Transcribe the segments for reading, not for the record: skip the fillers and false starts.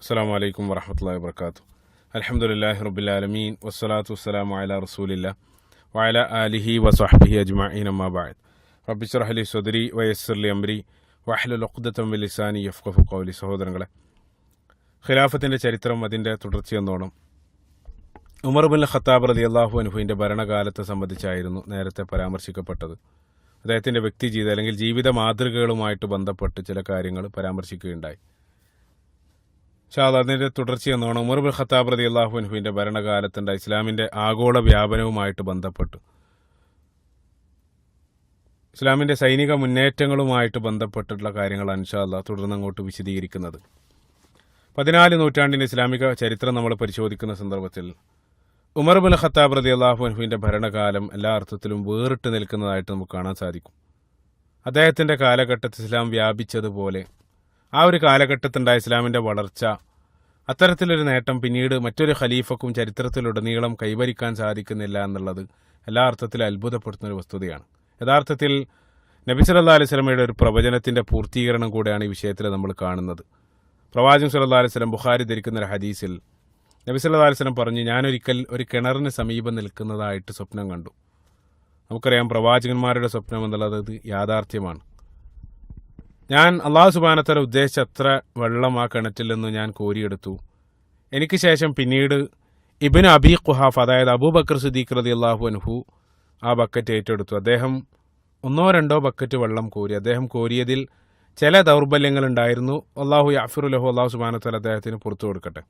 അസ്സലാമു അലൈക്കും വറഹ്മത്തുള്ളാഹി വബറകാതുഹു. അൽഹംദുലില്ലാഹി റബ്ബിൽ ആലമീൻ വസ്സലാത്തു വസ്സലാമു അലാ റസൂലില്ലാഹ് വഅലാ ആലിഹി വസഹ്ബിഹി അജ്മഈൻ അമ്മാ ബഅദ്. റബ്ബി ഇശ്റഹ് ലി സദ്രി വയസ്സിർ ലി അംരി വഹ്ലുൽ ഉഖ്ദതം മിൻ ലിസാനി യഫ്ഖഹു ഖൗലി. സഹോദരങ്ങളെ, ഖിലാഫത്തിൻ്റെ ചരിത്രം അതിൻ്റെ തുടർച്ചയെന്നോണം ഉമർ ഇബ്നുൽ ഖത്താബ് റളിയല്ലാഹു അൻഹുവിൻ്റെ ഭരണകാലത്തെ സംബന്ധിച്ചായിരുന്നു നേരത്തെ പരാമർശിക്കപ്പെട്ടത്. അദ്ദേഹത്തിൻ്റെ വ്യക്തിജീവിതം അല്ലെങ്കിൽ ജീവിത മാതൃകകളുമായിട്ട് ബന്ധപ്പെട്ട് ചില കാര്യങ്ങൾ പരാമർശിക്കുകയുണ്ടായി. അതിൻ്റെ തുടർച്ചയെന്നോണം ഉമർ ഇബ്നുൽ ഖത്താബ് റളിയല്ലാഹു അൻഹുവിൻ്റെ ഭരണകാലത്തുണ്ടായ ഇസ്ലാമിൻ്റെ ആഗോള വ്യാപനവുമായിട്ട് ബന്ധപ്പെട്ട് ഇസ്ലാമിൻ്റെ സൈനിക മുന്നേറ്റങ്ങളുമായിട്ട് ബന്ധപ്പെട്ടിട്ടുള്ള കാര്യങ്ങളാണ് ഇൻഷാ അല്ലാഹ് തുടർന്ന് അങ്ങോട്ട് വിശദീകരിക്കുന്നത്. 14 നൂറ്റാണ്ടിൻ്റെ ഇസ്ലാമിക ചരിത്രം നമ്മൾ പരിശോധിക്കുന്ന സന്ദർഭത്തിൽ ഉമർ ഇബ്നുൽ ഖത്താബ് റളിയല്ലാഹു അൻഹുവിൻ്റെ ഭരണകാലം എല്ലാ അർത്ഥത്തിലും വേറിട്ട് നിൽക്കുന്നതായിട്ട് നമുക്ക് കാണാൻ സാധിക്കും. അദ്ദേഹത്തിൻ്റെ കാലഘട്ടത്തിൽ ഇസ്ലാം വ്യാപിച്ചതുപോലെ ആ ഒരു കാലഘട്ടത്തുണ്ടായ ഇസ്ലാമിൻ്റെ വളർച്ച, അത്തരത്തിലൊരു നേട്ടം പിന്നീട് മറ്റൊരു ഖലീഫക്കും ചരിത്രത്തിലുടനീളം കൈവരിക്കാൻ സാധിക്കുന്നില്ല എന്നുള്ളത് എല്ലാ അർത്ഥത്തിലും അത്ഭുതപ്പെടുത്തുന്ന ഒരു വസ്തുതയാണ്. യഥാർത്ഥത്തിൽ നബി സല്ലല്ലാഹു അലൈഹി വസല്ലമയുടെ ഒരു പ്രവചനത്തിൻ്റെ പൂർത്തീകരണം കൂടെയാണ് ഈ വിഷയത്തിൽ നമ്മൾ കാണുന്നത്. പ്രവാചകൻ സല്ലല്ലാഹു അലൈഹി വസല്ലം ബുഖാരി ധരിക്കുന്ന ഒരു ഹദീസിൽ നബി സല്ലല്ലാഹു അലൈഹി വസല്ലം പറഞ്ഞു, ഞാനൊരിക്കൽ ഒരു കിണറിന് സമീപം നിൽക്കുന്നതായിട്ട് സ്വപ്നം കണ്ടു. നമുക്കറിയാം പ്രവാചകന്മാരുടെ സ്വപ്നം എന്നുള്ളത് അത് യാഥാർത്ഥ്യമാണ്. ഞാൻ അള്ളാഹു സുബ്ഹാനഹു വ തആല ഉദ്ദേശിച്ച അത്ര വെള്ളം ആ കിണറ്റിൽ നിന്ന് ഞാൻ കോരിയെടുത്തു. എനിക്ക് ശേഷം പിന്നീട് ഇബ്നു അബീ ഖുഹാഫ, അതായത് അബൂബക്കർ സിദ്ദീഖ് റളിയല്ലാഹു അൻഹു ആ ബക്കറ്റ് ഏറ്റെടുത്തു. അദ്ദേഹം 1-2 ബക്കറ്റ് വെള്ളം കോരി. അദ്ദേഹം കോരിയതിൽ ചില ദൗർബല്യങ്ങൾ ഉണ്ടായിരുന്നു. അള്ളാഹു യഅ്ഫിറു ലഹു, അള്ളാഹു സുബ്ഹാനഹു വ തആല അദ്ദേഹത്തിന് പുറത്തു കൊടുക്കട്ടെ.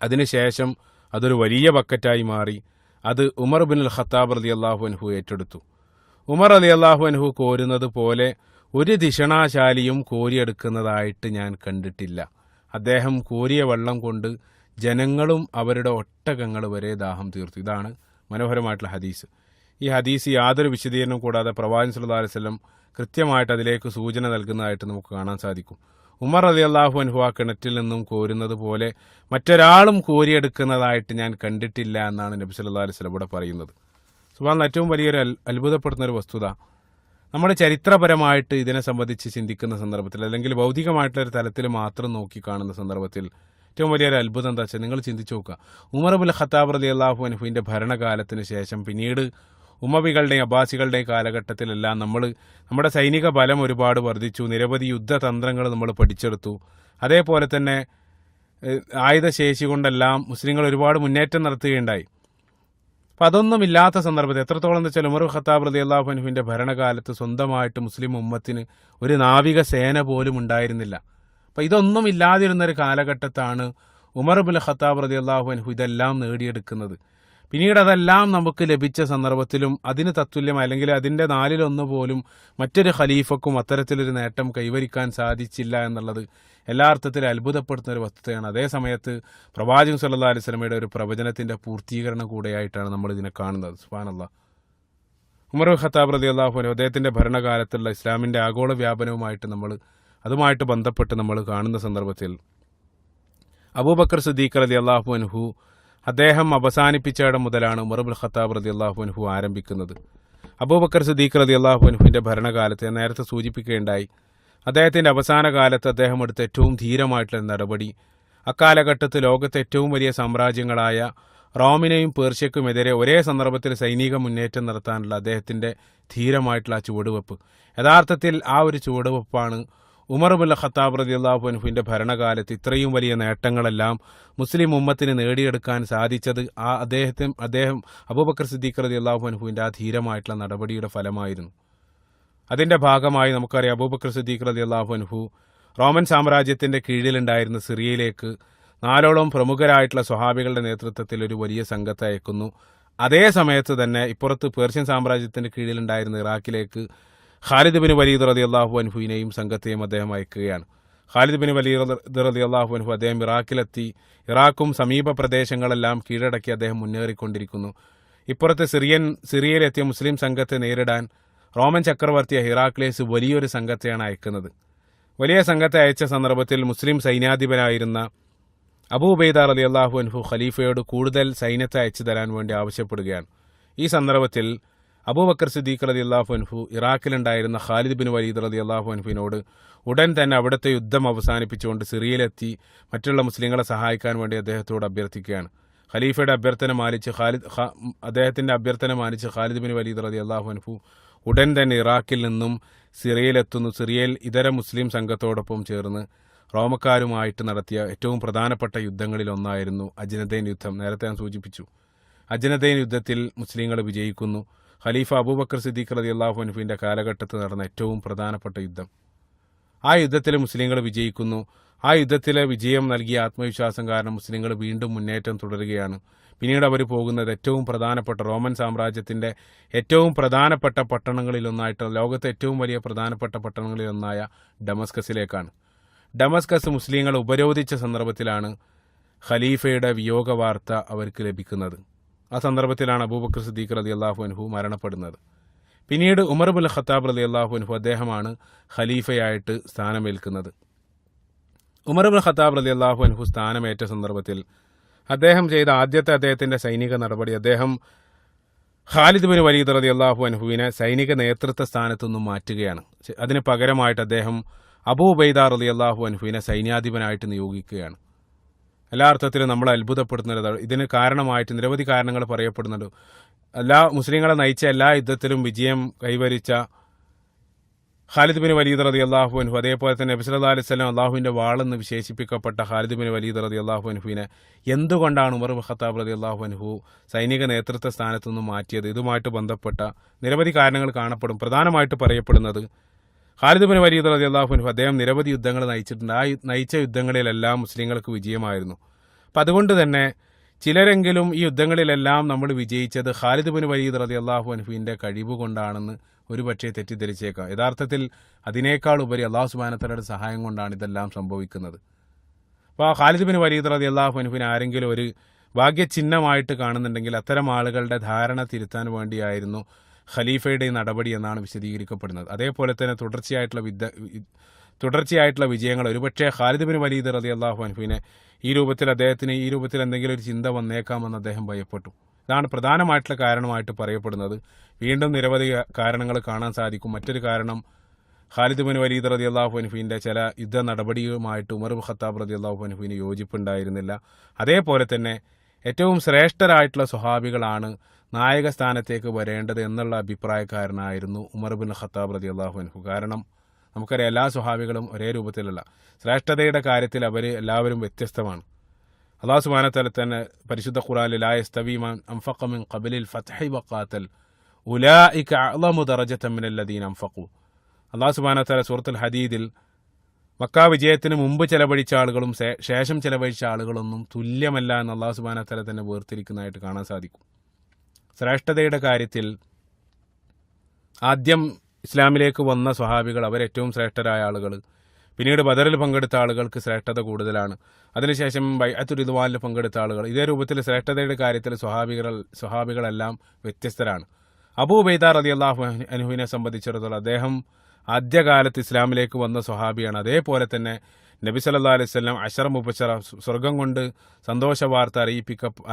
അതിനുശേഷം അതൊരു വലിയ ബക്കറ്റായി മാറി. അത് ഉമർ ഇബ്നുൽ ഖത്താബ് റളിയല്ലാഹു അൻഹു ഏറ്റെടുത്തു. ഉമർ റളിയല്ലാഹു അൻഹു കോരുന്നത് പോലെ ഒരു ദിഷണാശാലിയും കോരിയെടുക്കുന്നതായിട്ട് ഞാൻ കണ്ടിട്ടില്ല. അദ്ദേഹം കോരിയ വെള്ളം കൊണ്ട് ജനങ്ങളും അവരുടെ ഒട്ടകങ്ങൾ വരെ ദാഹം തീർത്തു. ഇതാണ് മനോഹരമായിട്ടുള്ള ഹദീസ്. ഈ ഹദീസ് യാതൊരു വിശദീകരണം കൂടാതെ പ്രവാചകൻ സല്ലല്ലാഹു അലൈഹി വസല്ലം കൃത്യമായിട്ട് അതിലേക്ക് സൂചന നൽകുന്നതായിട്ട് നമുക്ക് കാണാൻ സാധിക്കും. ഉമർ റളിയല്ലാഹു അൻഹു ആ കിണറ്റിൽ നിന്നും കോരുന്നത് പോലെ മറ്റൊരാളും കോരിയെടുക്കുന്നതായിട്ട് ഞാൻ കണ്ടിട്ടില്ല എന്നാണ് നബി സല്ലല്ലാഹു അലൈഹി വസല്ലം ഇവിടെ പറയുന്നത്. സുബ്ഹാനല്ലാഹ്, ഏറ്റവും വലിയൊരു അത്ഭുതപ്പെടുന്ന ഒരു വസ്തുത, നമ്മൾ ചരിത്രപരമായിട്ട് ഇതിനെ സംബന്ധിച്ച് ചിന്തിക്കുന്ന സന്ദർഭത്തിൽ അല്ലെങ്കിൽ ഭൗതികമായിട്ടുള്ളൊരു തലത്തിൽ മാത്രം നോക്കി കാണുന്ന സന്ദർഭത്തിൽ ഏറ്റവും വലിയൊരു അത്ഭുതം എന്താ വെച്ചാൽ നിങ്ങൾ ചിന്തിച്ചു നോക്കുക. ഉമർ ഇബ്നുൽ ഖത്താബ് റളിയല്ലാഹു അൻഹുവിൻ്റെ ഭരണകാലത്തിന് ശേഷം പിന്നീട് ഉമവികളുടെയും അബ്ബാസികളുടെയും കാലഘട്ടത്തിലെല്ലാം നമ്മുടെ സൈനിക ബലം ഒരുപാട് വർദ്ധിച്ചു. നിരവധി യുദ്ധതന്ത്രങ്ങൾ നമ്മൾ പഠിച്ചെടുത്തു. അതേപോലെ തന്നെ ആയുധശേഷി കൊണ്ടെല്ലാം മുസ്ലിങ്ങൾ ഒരുപാട് മുന്നേറ്റം നടത്തുകയുണ്ടായി. അപ്പം അതൊന്നും ഇല്ലാത്ത സന്ദർഭത്തിൽ എത്രത്തോളം എന്ന് വെച്ചാൽ ഉമർ ഖത്താബ് റളിയല്ലാഹു അൻഹുവിൻ്റെ ഭരണകാലത്ത് സ്വന്തമായിട്ട് മുസ്ലിം ഉമ്മത്തിന് ഒരു നാവിക സേന പോലും ഉണ്ടായിരുന്നില്ല. അപ്പം ഇതൊന്നും ഇല്ലാതിരുന്നൊരു കാലഘട്ടത്താണ് ഉമർ ഇബ്നുൽ ഖത്താബ് റളിയല്ലാഹു അൻഹു ഇതെല്ലാം നേടിയെടുക്കുന്നത്. പിന്നീട് അതെല്ലാം നമുക്ക് ലഭിച്ച സന്ദർഭത്തിലും അതിന് തത്തുല്യം അല്ലെങ്കിൽ അതിൻ്റെ 4/1 പോലും മറ്റൊരു ഖലീഫക്കും അത്തരത്തിലൊരു നേട്ടം കൈവരിക്കാൻ സാധിച്ചില്ല എന്നുള്ളത് എല്ലാ അർത്ഥത്തിലും അത്ഭുതപ്പെടുത്തുന്ന ഒരു വസ്തുതയാണ്. അതേ സമയത്ത് പ്രവാചകൻ സല്ലല്ലാഹു അലൈഹി വസല്ലമയുടെ ഒരു പ്രവചനത്തിൻ്റെ പൂർത്തീകരണം കൂടെയായിട്ടാണ് നമ്മൾ ഇതിനെ കാണുന്നത്. സുബ്ഹാനല്ലാഹ്, ഉമർ ഖത്താബ് റളിയല്ലാഹു അൻഹു അദ്ദേഹത്തിൻ്റെ ഭരണകാലത്തുള്ള ഇസ്ലാമിൻ്റെ ആഗോള വ്യാപനവുമായിട്ട് അതുമായിട്ട് ബന്ധപ്പെട്ട് നമ്മൾ കാണുന്ന സന്ദർഭത്തിൽ അബൂബക്കർ സിദ്ദീഖ് റളിയല്ലാഹു അൻഹു അദ്ദേഹം അവസാനിപ്പിച്ചിടം മുതലാണ് ഉമർ ഇബ്നുൽ ഖത്താബ് റളിയല്ലാഹു അൻഹു ആരംഭിക്കുന്നത്. അബൂബക്കർ സിദ്ദീഖ് റളിയല്ലാഹു അൻഹുവിൻ്റെ ഭരണകാലത്ത് നേരത്തെ സൂചിപ്പിക്കുകയുണ്ടായി, അദ്ദേഹത്തിൻ്റെ അവസാന കാലത്ത് അദ്ദേഹം എടുത്ത ഏറ്റവും ധീരമായിട്ടുള്ള നടപടി അക്കാലഘട്ടത്തിൽ ലോകത്തെ ഏറ്റവും വലിയ സാമ്രാജ്യങ്ങളായ റോമിനെയും പേർഷ്യക്കുമെതിരെ ഒരേ സന്ദർഭത്തിൽ സൈനിക മുന്നേറ്റം നടത്താനുള്ള അദ്ദേഹത്തിൻ്റെ ധീരമായിട്ടുള്ള ആ ചുവടുവെപ്പ്, യഥാർത്ഥത്തിൽ ആ ഒരു ചുവടുവെപ്പാണ് ഉമർ ഇബ്നുൽ ഖത്താബ് റളിയല്ലാഹു അൻഹുവിൻ്റെ ഭരണകാലത്ത് ഇത്രയും വലിയ നേട്ടങ്ങളെല്ലാം മുസ്ലിം ഉമ്മത്തിന് നേടിയെടുക്കാൻ സാധിച്ചത്. അദ്ദേഹം അബൂബക്കർ സിദ്ദീഖ് റളിയല്ലാഹു അൻഹുവിൻ്റെ ആ ധീരമായിട്ടുള്ള നടപടിയുടെ ഫലമായിരുന്നു. അതിൻ്റെ ഭാഗമായി നമുക്കറിയാം അബൂബക്കർ സിദ്ദീഖ് റളിയല്ലാഹു അൻഹു റോമൻ സാമ്രാജ്യത്തിൻ്റെ കീഴിലുണ്ടായിരുന്ന സിറിയയിലേക്ക് 4 പ്രമുഖരായിട്ടുള്ള സ്വഹാബികളുടെ നേതൃത്വത്തിൽ ഒരു വലിയ സംഘത്തെ അയക്കുന്നു. അതേ സമയത്ത് തന്നെ ഇപ്പുറത്ത് പേർഷ്യൻ സാമ്രാജ്യത്തിൻ്റെ കീഴിലുണ്ടായിരുന്ന ഇറാഖിലേക്ക് ഖാലിദ് ബിൻ വലീദ് റളിയല്ലാഹു അൻഹുവിനെയും സംഘത്തെയും അദ്ദേഹം അയക്കുകയാണ്. ഖാലിദ് ബിൻ വലീദ് റളിയല്ലാഹു അൻഹു അദ്ദേഹം ഇറാഖിലെത്തി. ഇറാഖും സമീപ പ്രദേശങ്ങളെല്ലാം കീഴടക്കി അദ്ദേഹം മുന്നേറിക്കൊണ്ടിരിക്കുന്നു. ഇപ്പുറത്ത് സിറിയയിലെത്തിയ മുസ്ലിം സംഘത്തെ നേരിടാൻ റോമൻ ചക്രവർത്തി ഹിറാക്ലേസ് വലിയൊരു സംഘത്തെയാണ് അയക്കുന്നത്. വലിയ സംഘത്തെ അയച്ച സന്ദർഭത്തിൽ മുസ്ലിം സൈന്യാധിപനായിരുന്ന അബൂ ഉബൈദ റളിയല്ലാഹു അൻഹു ഖലീഫയോട് കൂടുതൽ സൈന്യത്തെ അയച്ചു തരാൻ വേണ്ടി ആവശ്യപ്പെടുകയാണ്. ഈ സന്ദർഭത്തിൽ അബൂബക്കർ സിദ്ദീഖ് റളിയല്ലാഹു അൻഹു ഇറാഖിലുണ്ടായിരുന്ന ഖാലിദ് ബിൻ വലീദ് റളിയല്ലാഹു അൻഹുവിനോട് ഉടൻ തന്നെ അവിടുത്തെ യുദ്ധം അവസാനിപ്പിച്ചുകൊണ്ട് സിറിയയിലെത്തി മറ്റുള്ള മുസ്ലിങ്ങളെ സഹായിക്കാൻ വേണ്ടി അദ്ദേഹത്തോട് അഭ്യർത്ഥിക്കുകയാണ്. ഖലീഫയുടെ അഭ്യർത്ഥന മാനിച്ച് അദ്ദേഹത്തിന്റെ അഭ്യർത്ഥന മാനിച്ച് ഖാലിദ് ബിൻ വലീദ് റളിയല്ലാഹു അൻഹു ഉടൻ തന്നെ ഇറാഖിൽ നിന്നും സിറിയയിലെത്തുന്നു. സിറിയയിൽ ഇതര മുസ്ലിം സംഘത്തോടൊപ്പം ചേർന്ന് റോമക്കാരുമായിട്ട് നടത്തിയ ഏറ്റവും പ്രധാനപ്പെട്ട യുദ്ധങ്ങളിൽ ഒന്നായിരുന്നു അജ്നദൈൻ യുദ്ധം. നേരത്തെ ഞാൻ സൂചിപ്പിച്ചു. അജ്നദൈൻ യുദ്ധത്തിൽ മുസ്ലിങ്ങൾ വിജയിക്കുന്നു. ഖലീഫ അബൂബക്കർ സിദ്ദീഖ് റളിയല്ലാഹു അൻഹുവിന്റെ കാലഘട്ടത്തിൽ നടന്ന ഏറ്റവും പ്രധാനപ്പെട്ട യുദ്ധം. ആ യുദ്ധത്തിൽ മുസ്ലിങ്ങൾ വിജയിക്കുന്നു. ആ യുദ്ധത്തിലെ വിജയം നൽകിയ ആത്മവിശ്വാസം കാരണം മുസ്ലിങ്ങൾ വീണ്ടും മുന്നേറ്റം തുടരുകയാണ്. പിന്നീട് അവർ പോകുന്നത് ഏറ്റവും പ്രധാനപ്പെട്ട റോമൻ സാമ്രാജ്യത്തിന്റെ ഏറ്റവും പ്രധാനപ്പെട്ട പട്ടണങ്ങളിലൊന്നായിട്ട്, ലോകത്തെ ഏറ്റവും വലിയ പ്രധാനപ്പെട്ട പട്ടണങ്ങളിലൊന്നായ ഡമസ്കസിലേക്കാണ്. ഡമസ്കസ് മുസ്ലിങ്ങൾ ഉപരോധിച്ച സന്ദർഭത്തിലാണ് ഖലീഫയുടെ വിയോഗ വാർത്ത അവർക്ക് ലഭിക്കുന്നത്. ആ സന്ദർഭത്തിലാണ് അബൂബക്കർ സിദ്ദീഖ് റളിയല്ലാഹു അൻഹു മരണപ്പെടുന്നത്. പിന്നീട് ഉമർ ഇബ്നുൽ ഖത്താബ് റളിയല്ലാഹു അൻഹു അദ്ദേഹമാണ് ഖലീഫയായിട്ട് സ്ഥാനമേൽക്കുന്നത്. ഉമർ ഇബ്നുൽ ഖത്താബ് റളിയല്ലാഹു അൻഹു സ്ഥാനമേറ്റ സന്ദർഭത്തിൽ അദ്ദേഹം ചെയ്ത ആദ്യത്തെ അദ്ദേഹത്തിന്റെ സൈനിക നടപടി, അദ്ദേഹം ഖാലിദ് ബിൻ വലീദ് റളിയല്ലാഹു അൻഹുവിനെ സൈനിക നേതൃത്വ സ്ഥാനത്തു നിന്നും മാറ്റുകയാണ്. അതിന് പകരമായിട്ട് അദ്ദേഹം അബൂ ഉബൈദ റളിയല്ലാഹു അൻഹുവിനെ സൈന്യാധിപനായിട്ട് നിയോഗിക്കുകയാണ്. എല്ലാ അർത്ഥത്തിലും നമ്മൾ അത്ഭുതപ്പെടുന്നത്. ഇതിന് കാരണമായിട്ട് നിരവധി കാരണങ്ങൾ പറയപ്പെടുന്നുണ്ട്. മുസ്ലിങ്ങളെ നയിച്ച എല്ലാ യുദ്ധത്തിലും വിജയം കൈവരിച്ച ഖാലിദ് ബിൻ വലീദ് റളിയല്ലാഹു അൻഹു, അതേപോലെ തന്നെ നബി സല്ലല്ലാഹു അലൈഹി വസല്ലം അള്ളാഹുവിന്റെ വാളെന്ന് വിശേഷിപ്പിക്കപ്പെട്ട ഖാലിദ് ബിൻ വലീദ് റളിയല്ലാഹു അൻഹുവിനെ എന്തുകൊണ്ടാണ് ഉമർ ഇബ്നുൽ ഖത്താബ് റളിയല്ലാഹു അൻഹു സൈനിക നേതൃത്വ സ്ഥാനത്തു നിന്നും മാറ്റിയത്? ഇതുമായിട്ട് ബന്ധപ്പെട്ട നിരവധി കാരണങ്ങൾ കാണപ്പെടും. പ്രധാനമായിട്ട് പറയപ്പെടുന്നത് ഖാലിദ് ബിൻ വലീദ് റളിയല്ലാഹു അൻഹു അദ്ദേഹം നിരവധി യുദ്ധങ്ങൾ നയിച്ചിട്ടുണ്ട്. ആ നയിച്ച യുദ്ധങ്ങളിലെല്ലാം മുസ്ലിങ്ങൾക്ക് വിജയമായിരുന്നു. അപ്പം അതുകൊണ്ട് തന്നെ ചിലരെങ്കിലും ഈ യുദ്ധങ്ങളിലെല്ലാം നമ്മൾ വിജയിച്ചത് ഖാലിദ് ബിൻ വലീദ് റളിയല്ലാഹു അൻഹുവിന്റെ കഴിവ് കൊണ്ടാണെന്ന് ഒരുപക്ഷെ തെറ്റിദ്ധരിച്ചേക്കാം. യഥാർത്ഥത്തിൽ അതിനേക്കാൾ ഉപരി അല്ലാഹു സുബ്ഹാനഹു വ തആലയുടെ സഹായം കൊണ്ടാണ് ഇതെല്ലാം സംഭവിക്കുന്നത്. അപ്പോൾ ഖാലിദ് ബിൻ വലീദ് റളിയല്ലാഹു അൻഹുവിനെ ആരെങ്കിലും ഒരു ഭാഗ്യചിഹ്നമായിട്ട് കാണുന്നുണ്ടെങ്കിൽ അത്തരം ആളുകളുടെ ധാരണ തിരുത്താൻ വേണ്ടിയായിരുന്നു ഖലീഫയുടെ നടപടി എന്നാണ് വിശദീകരിക്കപ്പെടുന്നത്. അതേപോലെ തന്നെ തുടർച്ചയായിട്ടുള്ള വിജയങ്ങൾ ഒരുപക്ഷെ ഖാലിദ് ബിൻ വലീദ് റളിയല്ലാഹു അൻഹുവിനെ അദ്ദേഹത്തിന് ഈ രൂപത്തിൽ എന്തെങ്കിലും ഒരു ചിന്ത വന്നേക്കാമെന്ന് അദ്ദേഹം ഭയപ്പെട്ടു. ഇതാണ് പ്രധാനമായിട്ടുള്ള കാരണമായിട്ട് പറയപ്പെടുന്നത്. വീണ്ടും നിരവധി കാരണങ്ങൾ കാണാൻ സാധിക്കും. മറ്റൊരു കാരണം ഖാലിദ് ബിൻ വലീദ് റളിയല്ലാഹു അൻഹുവിന്റെ ചില യുദ്ധ നടപടിയുമായിട്ട് ഉമർ ഇബ്നുൽ ഖത്താബ് റളിയല്ലാഹു അൻഹുവിന് യോജിപ്പുണ്ടായിരുന്നില്ല. അതേപോലെ തന്നെ ഏറ്റവും ശ്രേഷ്ഠരായിട്ടുള്ള സ്വഹാബികളാണ് നായക സ്ഥാനത്തേക്ക് വരേണ്ടത് എന്നുള്ള അഭിപ്രായക്കാരനായിരുന്നു ഉമർ ഇബ്നുൽ ഖത്താബ് റളിയല്ലാഹു അൻഹു. കാരണം നമുക്കറിയാം, എല്ലാ സ്വഹാബികളും ഒരേ രൂപത്തിലല്ല. ശ്രേഷ്ഠതയുടെ കാര്യത്തിൽ അവർ എല്ലാവരും വ്യത്യസ്തമാണ്. അല്ലാഹു സുബ്ഹാനഹു വ തആല തന്നെ പരിശുദ്ധ ഖുർആനിൽ ലാ യസ്തവീ മൻ അൻഫഖ മിൻ ഖബ്ലിൽ ഫത്ഹി വഖാതൽ ഉലൈക അഅ്ളമു ദറജതൻ മിനല്ലദീന അൻഫഖു. അല്ലാഹു സുബ്ഹാനഹു വ തആല സൂറത്തുൽ ഹദീദിൽ മക്ക വിജയത്തിന് മുമ്പ് ചെലവഴിച്ച ആളുകളും ശേഷം ചെലവഴിച്ച ആളുകളൊന്നും തുല്യമല്ല എന്ന് അല്ലാഹു സുബ്ഹാനഹു വ തആല തന്നെ വേർതിരിക്കുന്നതായിട്ട് കാണാൻ സാധിക്കും. ശ്രേഷ്ഠതയുടെ കാര്യത്തിൽ ആദ്യം ഇസ്ലാമിലേക്ക് വന്ന സ്വഹാബികൾ അവരേറ്റവും ശ്രേഷ്ഠരായ ആളുകൾ. പിന്നീട് ബദറിൽ പങ്കെടുത്ത ആളുകൾക്ക് ശ്രേഷ്ഠത കൂടുതലാണ്. അതിനുശേഷം ബൈഅത്തുർ റിദ്വാനിൽ പങ്കെടുത്ത ആളുകൾ. ഇതേ രൂപത്തിൽ ശ്രേഷ്ഠതയുടെ കാര്യത്തിൽ സ്വഹാബികളെല്ലാം വ്യത്യസ്തരാണ്. അബൂ ഉബൈദ റളിയല്ലാഹു അൻഹുവിനെ സംബന്ധിച്ചിടത്തോളം അദ്ദേഹം ആദ്യകാലത്ത് ഇസ്ലാമിലേക്ക് വന്ന സ്വഹാബിയാണ്. അതേപോലെ തന്നെ നബി സല്ലല്ലാഹു അലൈഹി വസല്ലം അശറ മുബശ്ശറ, സ്വർഗം കൊണ്ട് സന്തോഷ വാർത്ത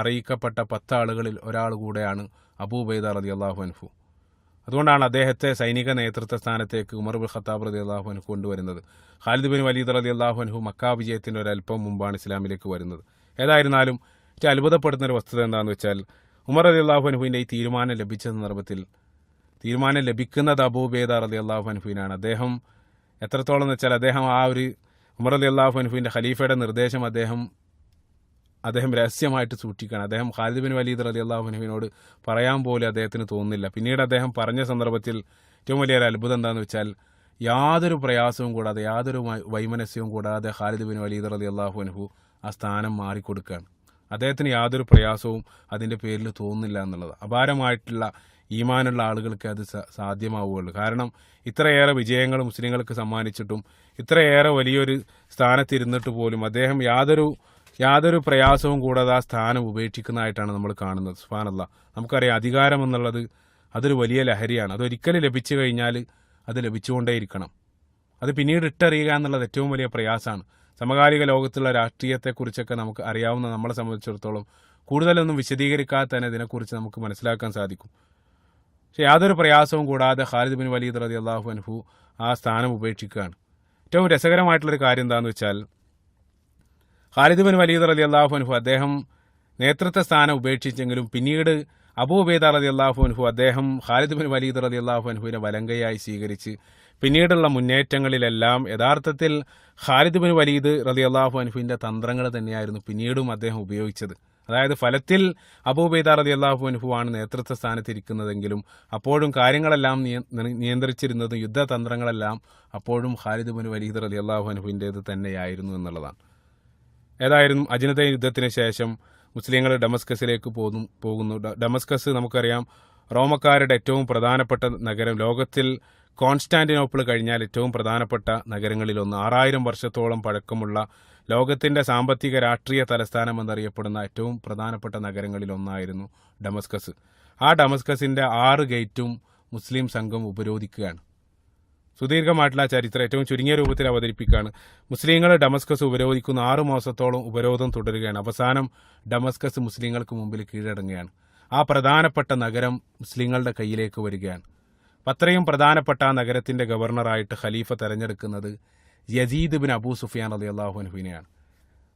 അറിയിക്കപ്പെട്ട 10 ആളുകളിൽ ഒരാൾ കൂടെയാണ് അബൂ ഉബൈദ റളിയല്ലാഹു അൻഹു. അതുകൊണ്ടാണ് അദ്ദേഹത്തെ സൈനിക നേതൃത്വ സ്ഥാനത്തേക്ക് ഉമർ ഇബ്നുൽ ഖത്താബ് റളിയല്ലാഹു അൻഹു കൊണ്ടുവരുന്നത്. ഖാലിദ് ബിൻ വലീദ് റളിയല്ലാഹു അൻഹു മക്ക വിജയത്തിന്റെ ഒരല്പം മുമ്പാണ് ഇസ്ലാമിലേക്ക് വരുന്നത്. ഏതായിരുന്നാലും ഏറ്റവും അത്ഭുതപ്പെടുന്ന ഒരു വസ്തുത എന്താണെന്ന് വെച്ചാൽ, ഉമർ റളിയല്ലാഹു അൻഹുവിന്റെ ഈ തീരുമാനം ലഭിച്ച സന്ദർഭത്തിൽ തീരുമാനം ലഭിക്കുന്നത് അബൂ ഉബൈദ റളിയല്ലാഹു അൻഹുവിനാണ്. അദ്ദേഹം എത്രത്തോളം എന്ന് വെച്ചാൽ അദ്ദേഹം ആ ഒരു ഉമർ റളിയല്ലാഹു അൻഹുവിന്റെ ഖലീഫയുടെ നിർദ്ദേശം അദ്ദേഹം രഹസ്യമായിട്ട് സൂക്ഷിക്കുകയാണ്. അദ്ദേഹം ഖാലിദ് ബിൻ വലീദ് റളിയല്ലാഹു അൻഹുവിനോട് പറയാൻ പോലും അദ്ദേഹത്തിന് തോന്നുന്നില്ല. പിന്നീട് അദ്ദേഹം പറഞ്ഞ സന്ദർഭത്തിൽ ഏറ്റവും വലിയൊരു അത്ഭുതം എന്താണെന്ന് വെച്ചാൽ, യാതൊരു പ്രയാസവും കൂടാതെ, യാതൊരു വൈമനസ്യവും കൂടാതെ ഖാലിദ് ബിൻ വലീദ് റളിയല്ലാഹു അൻഹു ആ സ്ഥാനം മാറിക്കൊടുക്കുകയാണ്. അദ്ദേഹത്തിന് യാതൊരു പ്രയാസവും അതിൻ്റെ പേരിൽ തോന്നുന്നില്ല എന്നുള്ളത്. അപാരമായിട്ടുള്ള ഈമാനുള്ള ആളുകൾക്ക് അത് സാധ്യമാവുകയുള്ളൂ. കാരണം ഇത്രയേറെ വിജയങ്ങൾ മുസ്ലിങ്ങൾക്ക് സമ്മാനിച്ചിട്ടും ഇത്രയേറെ വലിയൊരു സ്ഥാനത്തിരുന്നിട്ട് പോലും അദ്ദേഹം യാതൊരു പ്രയാസവും കൂടാതെ ആ സ്ഥാനം ഉപേക്ഷിക്കുന്നതായിട്ടാണ് നമ്മൾ കാണുന്നത്. സുബ്ഹാനല്ലാഹ്. നമുക്കറിയാം, അധികാരം എന്നുള്ളത് അതൊരു വലിയ ലഹരിയാണ്. അതൊരിക്കലും ലഭിച്ചു കഴിഞ്ഞാൽ അത് ലഭിച്ചുകൊണ്ടേയിരിക്കണം. അത് പിന്നീട് ഇട്ടറിയുക എന്നുള്ളത് ഏറ്റവും വലിയ പ്രയാസമാണ്. സമകാലിക ലോകത്തുള്ള രാഷ്ട്രീയത്തെക്കുറിച്ചൊക്കെ നമുക്ക് അറിയാവുന്ന നമ്മളെ സംബന്ധിച്ചിടത്തോളം കൂടുതലൊന്നും വിശദീകരിക്കാതെ തന്നെ ഇതിനെക്കുറിച്ച് നമുക്ക് മനസ്സിലാക്കാൻ സാധിക്കും. പക്ഷേ യാതൊരു പ്രയാസവും കൂടാതെ ഖാലിദ് ബിൻ വലീദ് റളിയല്ലാഹു അൻഹു ആ സ്ഥാനം ഉപേക്ഷിക്കുകയാണ്. ഏറ്റവും രസകരമായിട്ടുള്ളൊരു കാര്യം എന്താണെന്ന് വെച്ചാൽ, ഖാലിദ് ബിൻ വലീദ് റളിയല്ലാഹു അൻഹു അദ്ദേഹം നേതൃത്വ സ്ഥാനം ഉപേക്ഷിച്ചെങ്കിലും പിന്നീട് അബൂ ഉബൈദ റളിയല്ലാഹു അൻഹു അദ്ദേഹം ഖാലിദ് ബിൻ വലീദ് റളിയല്ലാഹു അൻഹുവിനെ വലങ്കയായി സ്വീകരിച്ച് പിന്നീടുള്ള മുന്നേറ്റങ്ങളിലെല്ലാം യഥാർത്ഥത്തിൽ ഖാലിദ് ബിൻ വലീദ് റളിയല്ലാഹു അൻഹുവിൻ്റെ തന്ത്രങ്ങൾ തന്നെയായിരുന്നു പിന്നീടും അദ്ദേഹം ഉപയോഗിച്ചത്. അതായത് ഫലത്തിൽ അബൂ ഉബൈദ റളിയല്ലാഹു അൻഹു ആണ് നേതൃത്വ സ്ഥാനത്തിരിക്കുന്നതെങ്കിലും അപ്പോഴും കാര്യങ്ങളെല്ലാം നിയന്ത്രിച്ചിരുന്നതും യുദ്ധതന്ത്രങ്ങളെല്ലാം അപ്പോഴും ഖാലിദ് ബിൻ വലീദ് റളിയല്ലാഹു അൻഹുവിൻ്റേത് തന്നെയായിരുന്നു എന്നുള്ളതാണ്. ഏതായാലും അജ്നത യുദ്ധത്തിന് ശേഷം മുസ്ലിങ്ങൾ ഡമസ്കസിലേക്ക് പോകുന്നു. ഡമസ്കസ് നമുക്കറിയാം റോമക്കാരുടെ ഏറ്റവും പ്രധാനപ്പെട്ട നഗരം, ലോകത്തിൽ കോൺസ്റ്റാന്റിനോപ്പിൾ കഴിഞ്ഞാൽ ഏറ്റവും പ്രധാനപ്പെട്ട നഗരങ്ങളിലൊന്ന്, 6000 വർഷത്തോളം പഴക്കമുള്ള ലോകത്തിൻ്റെ സാമ്പത്തിക രാഷ്ട്രീയ തലസ്ഥാനം എന്നറിയപ്പെടുന്ന ഏറ്റവും പ്രധാനപ്പെട്ട നഗരങ്ങളിലൊന്നായിരുന്നു ഡമസ്കസ്. ആ ഡമസ്കസിൻ്റെ 6 ഗേറ്റും മുസ്ലിം സംഘം ഉപരോധിക്കുകയാണ്. സുദീർഘമായിട്ടുള്ള ചരിത്രം ഏറ്റവും ചുരുങ്ങിയ രൂപത്തിൽ അവതരിപ്പിക്കുകയാണ്. മുസ്ലിങ്ങൾ ഡമസ്കസ് ഉപരോധിക്കുന്ന 6 മാസത്തോളം ഉപരോധം തുടരുകയാണ്. അവസാനം ഡമസ്കസ് മുസ്ലിങ്ങൾക്ക് മുമ്പിൽ കീഴടങ്ങുകയാണ്. ആ പ്രധാനപ്പെട്ട നഗരം മുസ്ലിങ്ങളുടെ കയ്യിലേക്ക് വരികയാണ്. അത്രയും പ്രധാനപ്പെട്ട ആ നഗരത്തിൻ്റെ ഗവർണറായിട്ട് ഖലീഫ തെരഞ്ഞെടുക്കുന്നത് യസീദ് ബിൻ അബൂ സുഫിയാൻ റളിയല്ലാഹു അൻഹുവിനെയാണ്.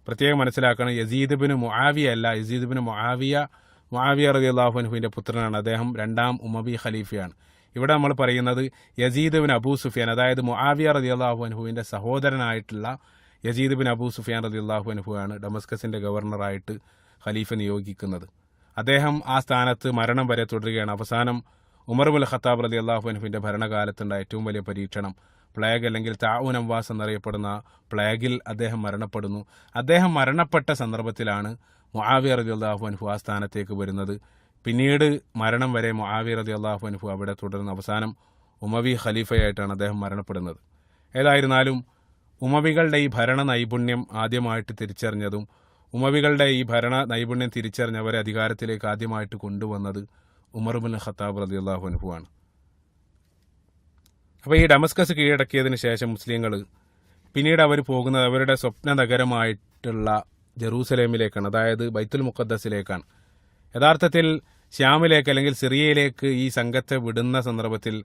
പ്രത്യേകം മനസ്സിലാക്കണം, യസീദ് ബിൻ മുആവിയ അല്ല, യസീദ് ബിൻ മുആവിയ റളിയല്ലാഹു അൻഹുവിൻ്റെ പുത്രനാണ്. അദ്ദേഹം 2ാം ഉമവി ഖലീഫയാണ്. ഇവിടെ നമ്മൾ പറയുന്നത് യസീദ് ബിൻ അബൂ സുഫിയാൻ, അതായത് മുആവിയ റളിയല്ലാഹു അൻഹുവിൻ്റെ സഹോദരനായിട്ടുള്ള യസീദ് ബിൻ അബൂ സുഫിയാൻ റളിയല്ലാഹു അൻഹുവാണ് ഡമസ്കസിൻ്റെ ഗവർണറായിട്ട് ഖലീഫ നിയോഗിക്കുന്നത്. അദ്ദേഹം ആ സ്ഥാനത്ത് മരണം വരെ തുടരുകയാണ്. അവസാനം ഉമർ ബിൻ ഖത്താബ് റളിയല്ലാഹു അൻഹുവിൻ്റെ ഭരണകാലത്തുണ്ടായ ഏറ്റവും വലിയ പരീക്ഷണം പ്ലേഗ് അല്ലെങ്കിൽ താഊൻ അംവാസ് എന്നറിയപ്പെടുന്ന പ്ലേഗിൽ അദ്ദേഹം മരണപ്പെടുന്നു. അദ്ദേഹം മരണപ്പെട്ട സന്ദർഭത്തിലാണ് മുആവിയ റളിയല്ലാഹു അൻഹു ആ സ്ഥാനത്തേക്ക് വരുന്നത്. പിന്നീട് മരണം വരെ മുആവിയ റളിയല്ലാഹു അൻഹു അവിടെ തുടർന്ന് അവസാനം ഉമവി ഖലീഫയായിട്ടാണ് അദ്ദേഹം മരണപ്പെടുന്നത്. ഏതായിരുന്നാലും ഉമവികളുടെ ഈ ഭരണ നൈപുണ്യം ആദ്യമായിട്ട് തിരിച്ചറിഞ്ഞതും ഉമവികളുടെ ഈ ഭരണ നൈപുണ്യം തിരിച്ചറിഞ്ഞവരെ അധികാരത്തിലേക്ക് ആദ്യമായിട്ട് കൊണ്ടുവന്നത് ഉമർ ബിൻ ഖത്താബ് റളിയല്ലാഹു അൻഹു ആണ്. അപ്പോൾ ഈ ഡമസ്കസ് കീഴടക്കിയതിന് ശേഷം മുസ്ലിങ്ങൾ പിന്നീട് അവർ പോകുന്നത് അവരുടെ സ്വപ്ന നഗരമായിട്ടുള്ള ജെറൂസലേമിലേക്കാണ്, അതായത് ബൈത്തുൽ മുഖദ്ദസിലേക്കാണ്. യഥാർത്ഥത്തിൽ ശ്യാമിലേക്ക് അല്ലെങ്കിൽ സിറിയയിലേക്ക് ഈ സംഘത്തെ വിടുന്ന സന്ദർഭത്തിൽ